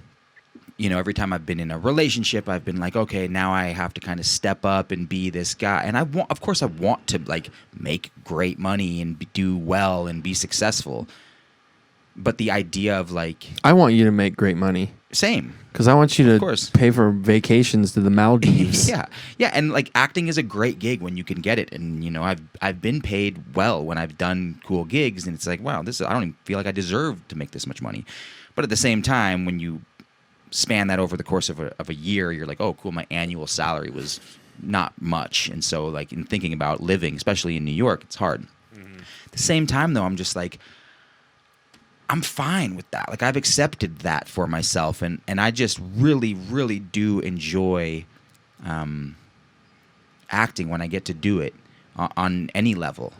every time I've been in a relationship, I've been like, okay, now I have to kind of step up and be this guy. And I want to like make great money and do well and be successful. But the idea of like, I want you to make great money. Same. Because I want you to pay for vacations to the Maldives. Yeah, and like acting is a great gig when you can get it, and I've been paid well when I've done cool gigs, and it's like, wow, I don't even feel like I deserve to make this much money. But at the same time, when you span that over the course of a year, you're like, oh, cool, my annual salary was not much, and so like in thinking about living, especially in New York, it's hard. Mm-hmm. At the same time, though, I'm just like, I'm fine with that. Like I've accepted that for myself, and I just really, really do enjoy acting when I get to do it on any level.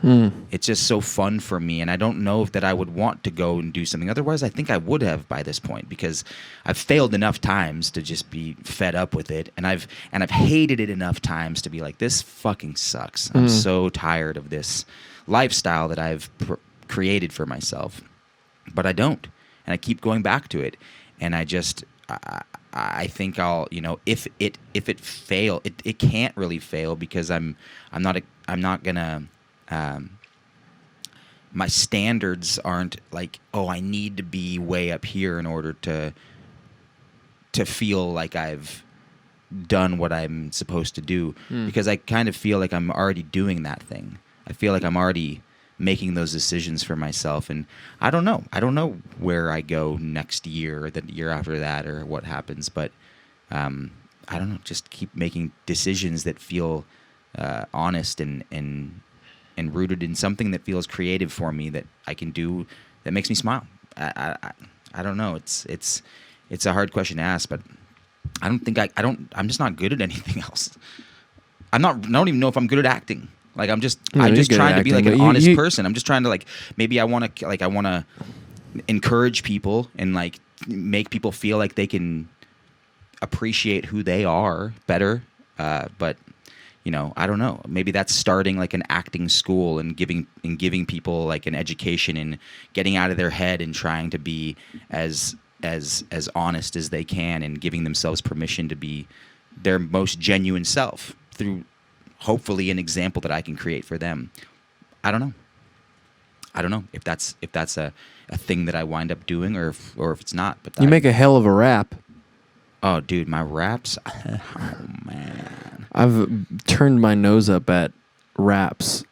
It's just so fun for me, and I don't know if that I would want to go and do something. Otherwise, I think I would have by this point, because I've failed enough times to just be fed up with it, and I've hated it enough times to be like, this fucking sucks. I'm so tired of this lifestyle that I've created for myself. But I don't, and I keep going back to it, and I think I'll, if it fail, it can't really fail, because I'm not gonna, my standards aren't like, oh, I need to be way up here in order to feel like I've done what I'm supposed to do, because I kind of feel like I'm already doing that thing. I feel like I'm already making those decisions for myself, and I don't know where I go next year or the year after that or what happens, but I don't know, just keep making decisions that feel honest and rooted in something that feels creative for me, that I can do, that makes me smile. I don't know, it's a hard question to ask, but I'm just not good at anything else. I don't even know if I'm good at acting. Like I'm just trying to be like an honest person. I'm just trying to like, maybe I want to encourage people and like make people feel like they can appreciate who they are better. But I don't know. Maybe that's starting like an acting school and giving people like an education and getting out of their head and trying to be as honest as they can, and giving themselves permission to be their most genuine self through hopefully an example that I can create for them. I don't know if that's a thing that I wind up doing or if it's not. But you make a hell of a rap. Oh, dude, my raps. Oh man, I've turned my nose up at raps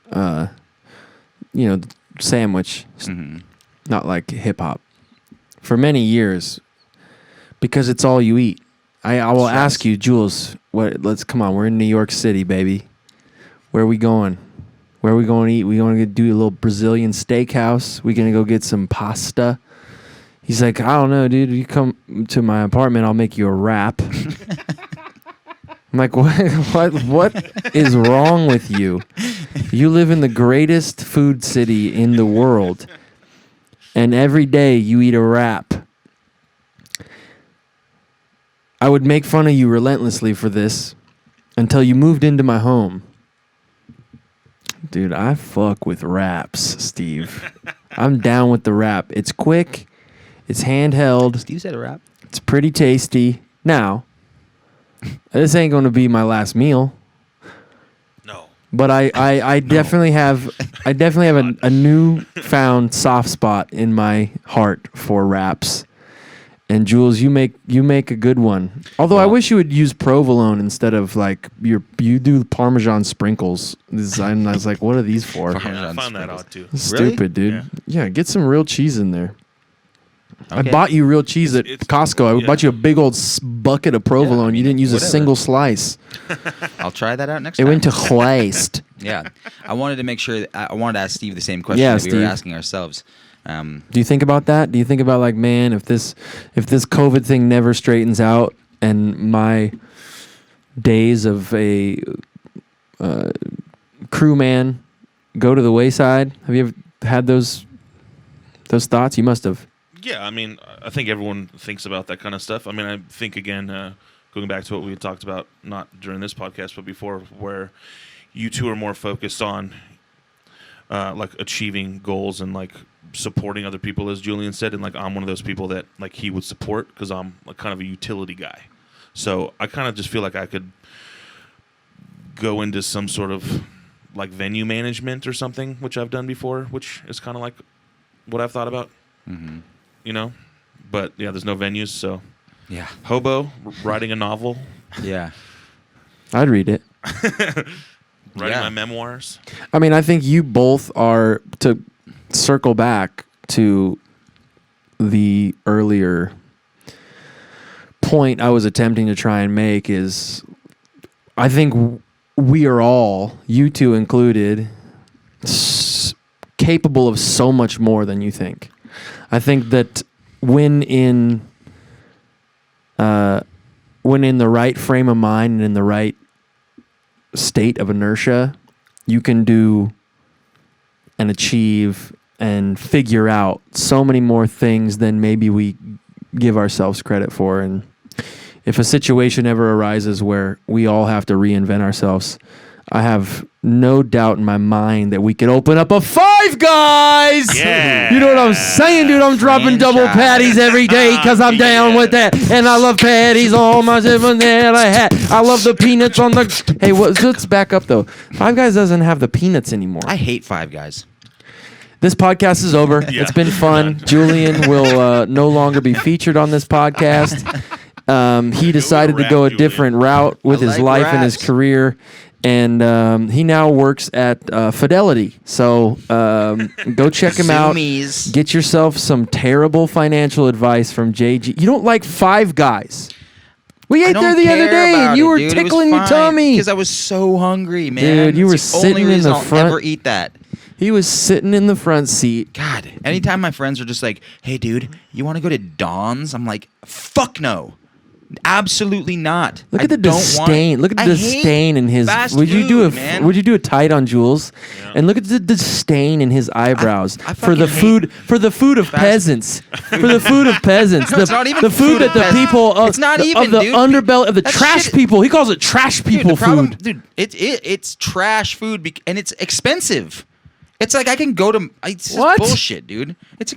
sandwich, not like hip hop, for many years, because it's all you eat. I will ask you, Jules. Come on. We're in New York City, baby. Where are we going? Where are we going to eat? We going to do a little Brazilian steakhouse. We going to go get some pasta. He's like, I don't know, dude. You come to my apartment, I'll make you a wrap. I'm like, what is wrong with you? You live in the greatest food city in the world, and every day you eat a wrap. I would make fun of you relentlessly for this until you moved into my home. Dude, I fuck with wraps, Steve. I'm down with the wrap. It's quick. It's handheld. Steve said a wrap. It's pretty tasty. Now, this ain't going to be my last meal. No. But I definitely have a newfound soft spot in my heart for wraps. And Jules, you make a good one. Although I wish you would use provolone instead of like you do Parmesan sprinkles. And I was like, what are these for? Yeah, I found that out too. Stupid, Really? dude. Yeah, get some real cheese in there. Okay. I bought you real cheese at Costco. I bought you a big old bucket of provolone. You didn't use a single slice. I'll try that out next It time. went to waste. Yeah. I wanted to make sure I wanted to ask Steve the same question that we were asking ourselves. Do you think about that? Do you think about like, man, if this COVID thing never straightens out and my days of a crewman go to the wayside? Have you ever had those thoughts? You must have. Yeah, I mean, I think everyone thinks about that kind of stuff. I mean, I think, again, going back to what we had talked about, not during this podcast, but before, where you two are more focused on like achieving goals and like supporting other people, as Julian said, and like I'm one of those people that like he would support because I'm like kind of a utility guy. So I kind of just feel like I could go into some sort of like venue management or something, which I've done before, which is kind of like what I've thought about. Mm-hmm. You know, but yeah, there's no venues, so Yeah. hobo writing a novel, Yeah. I'd read it. writing my memoirs. I mean, I think you both are, to circle back to the earlier point I was attempting to try and make, is I think we are all, you two included, capable of so much more than you think. I think that when in the right frame of mind and in the right state of inertia, you can do and achieve and figure out so many more things than maybe we give ourselves credit for. And if a situation ever arises where we all have to reinvent ourselves, I have no doubt in my mind that we could open up a Five Guys. Yeah. You know what I'm saying, dude? I'm dropping double patties every day because I'm down with that. And I love patties on my that I had. I love the peanuts on the... Hey, let's back up, though. Five Guys doesn't have the peanuts anymore. I hate Five Guys. This podcast is over. Yeah. It's been fun. Julian will no longer be featured on this podcast. He decided to go a different route with his life and his career. And he now works at Fidelity. So go check him out. Get yourself some terrible financial advice from JG. You don't like Five Guys. We ate there the other day, and you were tickling your tummy. Because I was so hungry, man. Dude, you were sitting in the front. I'll never eat that. He was sitting in the front seat. God, anytime my friends are just like, hey, dude, you want to go to Don's? I'm like, fuck no. Absolutely not. Look at the disdain. Look at the disdain in his. Would you do a tight on Jules? Yeah. And look at the disdain in his eyebrows for the food of peasants. For the food of peasants. No, it's not even the food that the people of, it's not the, even, of the dude. underbelly of the trash people. He calls it trash people food. Dude, it's trash food and it's expensive. It's like I can go to. It's just what? Bullshit, dude.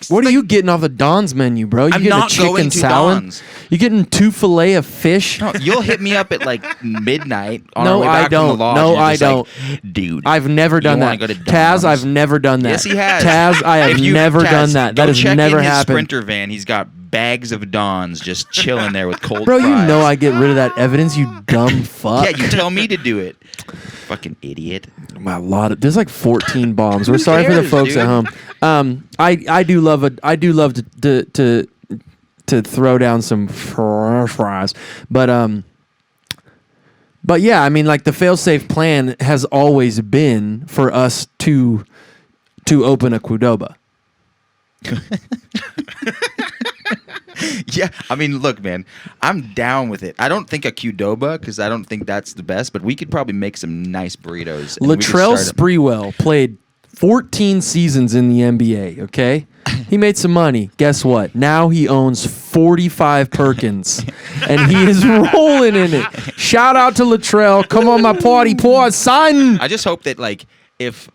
What are you getting off the Don's menu, bro? You I'm getting not a chicken going to salad? Don's. You getting 2 fillet of fish? No, you'll hit me up at like midnight on no, our way back from the lodge. No, I don't. Like, dude, I've never done that. Go to Taz, I've never done that. Yes, he has. Taz, I have never done that. That has never happened. Sprinter van. He's got bags of Don's just chilling there with cold Bro, fries. you know I get rid of that evidence, you dumb fuck. Yeah, you tell me to do it. Fucking idiot. Wow, there's like 14 bombs. We're sorry for the folks dude? at home. I do love to throw down some fries, but yeah, I mean, like the fail-safe plan has always been for us to open a Qdoba. Yeah, I mean, look, man, I'm down with it. I don't think a Qdoba, because I don't think that's the best, but we could probably make some nice burritos. and we could Latrell start 'em. Sprewell played 14 seasons in the NBA, okay? He made some money. Guess what? Now he owns 45 Perkins, and he is rolling in it. Shout out to Latrell. Come on, my party poor son. I just hope that, like, if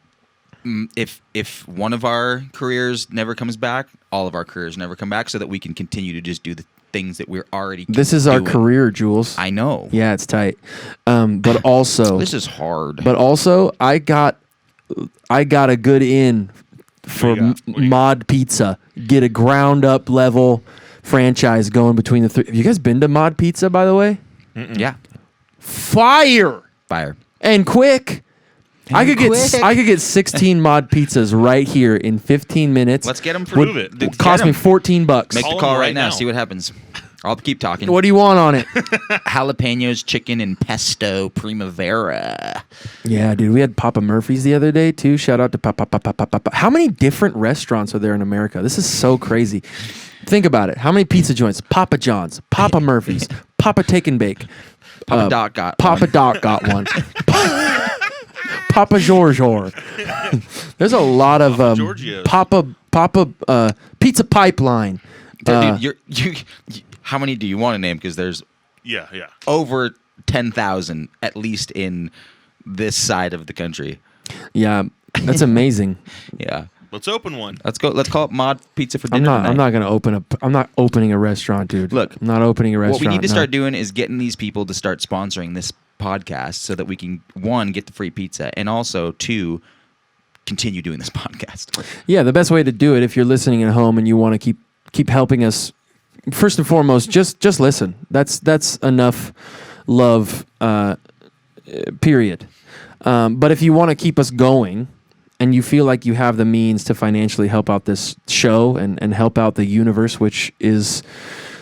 one of our careers never comes back, all of our careers never come back, so that we can continue to just do the things that we're already This is our doing. career, Jules. I know. Yeah, it's tight. But also, This is hard. But also, I got a good in for What do you got? Mod Pizza. Get a ground up level franchise going between the three. Have you guys been to Mod Pizza, by the way? Yeah. Fire Fire. and quick. I could quick. get 16 Mod Pizzas right here in 15 minutes. Let's get them for Prove it. Would cost me $14. Make Call the call 'em right right now. now. See what happens. I'll keep talking. What do you want on it? Jalapenos, chicken, and pesto primavera. Yeah, dude, we had Papa Murphy's the other day too. Shout out to Papa. How many different restaurants are there in America? This is so crazy. Think about it. How many pizza joints? Papa John's, Papa Murphy's, Papa Take and Bake. Papa Doc got Papa one. Doc got one. Papa George. There's a lot of Giorgio's. Papa Pizza Pipeline. Dude, how many do you want to name? Because there's Yeah. over 10,000 at least in this side of the country. Yeah, that's amazing. Yeah. Let's open one. Let's go. Let's call it Mod Pizza for I'm dinner. not. I'm not gonna open I'm not opening a restaurant, dude. Look, I'm not opening a restaurant. What we need to no. start doing is getting these people to start sponsoring this podcast so that we can, one, get the free pizza, and also, two, continue doing this podcast. Yeah, the best way to do it, if you're listening at home and you want to keep helping us, first and foremost, just listen. That's enough love. Period. But if you want to keep us going, and you feel like you have the means to financially help out this show and help out the universe, which is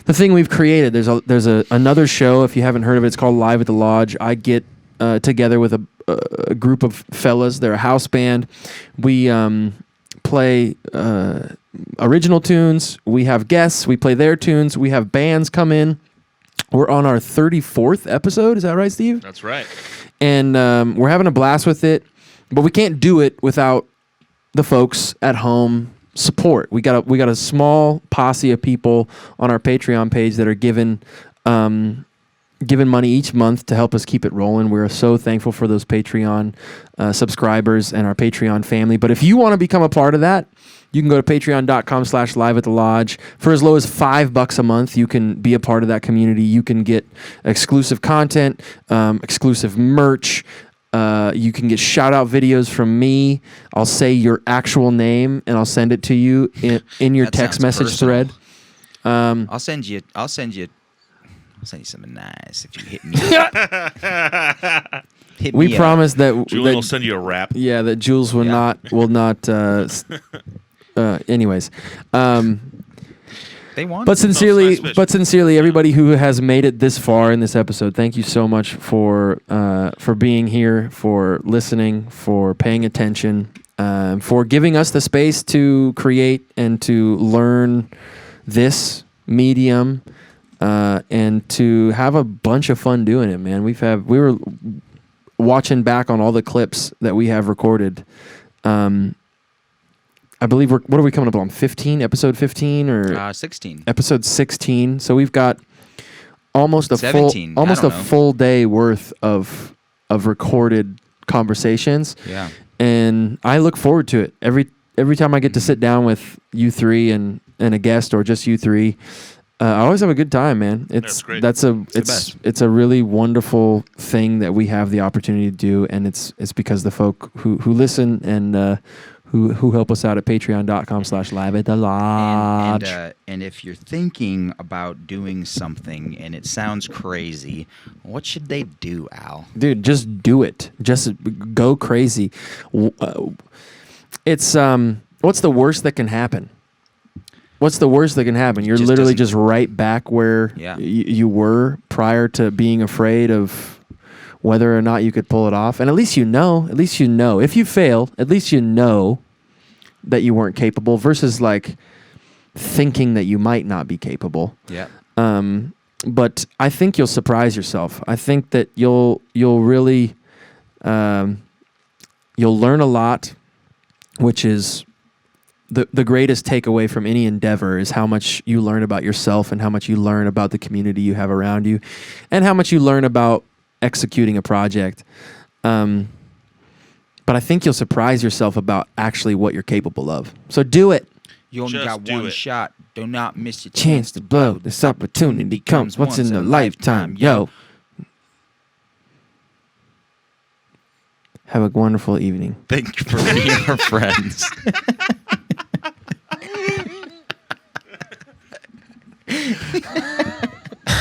the thing we've created. There's another show, if you haven't heard of it, it's called Live at the Lodge. I get together with a group of fellas. They're a house band. We play original tunes. We have guests. We play their tunes. We have bands come in. We're on our 34th episode. Is that right, Steve? That's right. And we're having a blast with it. But we can't do it without the folks at home support. We got a small posse of people on our Patreon page that are giving money each month to help us keep it rolling. We're so thankful for those Patreon subscribers and our Patreon family. But if you want to become a part of that, you can go to patreon.com/live at the lodge. For as low as $5 a month, you can be a part of that community. You can get exclusive content, exclusive merch. You can get shout out videos from me. I'll say your actual name and I'll send it to you in your That text sounds message personal. thread. I'll send you something nice if you hit me. Hit We me up. promise that Julian will send you a rap. yeah, that Jules will Yeah. not. Anyways, They want. but sincerely, slice fish. everybody who has made it this far in this episode, thank you so much for being here, for listening, for paying attention, for giving us the space to create and to learn this medium, and to have a bunch of fun doing it, man. We were watching back on all the clips that we have recorded. I believe what are we coming up on? 15, episode 15 or 16. episode 16. So we've got almost a 17, I don't know. full day worth of recorded conversations. Yeah. And I look forward to it every time I get to sit down with you three and a guest or just you three. I always have a good time, man. That's great. It's a really wonderful thing that we have the opportunity to do, and it's because the folk who listen and who help us out at patreon.com/live at the lodge. And if you're thinking about doing something and it sounds crazy, what should they do, Al? Dude, just do it. Just go crazy. It's what's the worst that can happen? What's the worst that can happen? You're literally just right back where you were prior to being afraid of whether or not you could pull it off. And at least you know. If you fail, at least you know that you weren't capable versus like thinking that you might not be capable. Yeah. But I think you'll surprise yourself. I think that you'll really you'll learn a lot, which is the greatest takeaway from any endeavor is how much you learn about yourself and how much you learn about the community you have around you and how much you learn about executing a project. But I think you'll surprise yourself about actually what you're capable of. So do it. You only got one shot. Do not miss your Chance to blow. This opportunity comes once in a lifetime. Yo. Have a wonderful evening. Thank you for being our friends.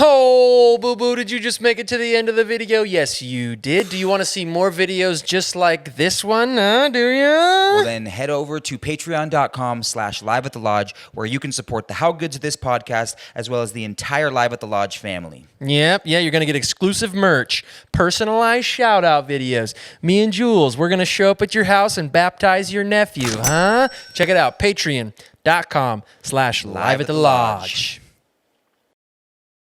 Oh, boo-boo, did you just make it to the end of the video? Yes, you did. Do you want to see more videos just like this one? Do you? Well, then head over to patreon.com/live at the lodge, where you can support the How Good's of this podcast, as well as the entire Live at the Lodge family. Yep, yeah, you're going to get exclusive merch, personalized shout-out videos. Me and Jules, we're going to show up at your house and baptize your nephew, huh? Check it out, patreon.com/live at the lodge.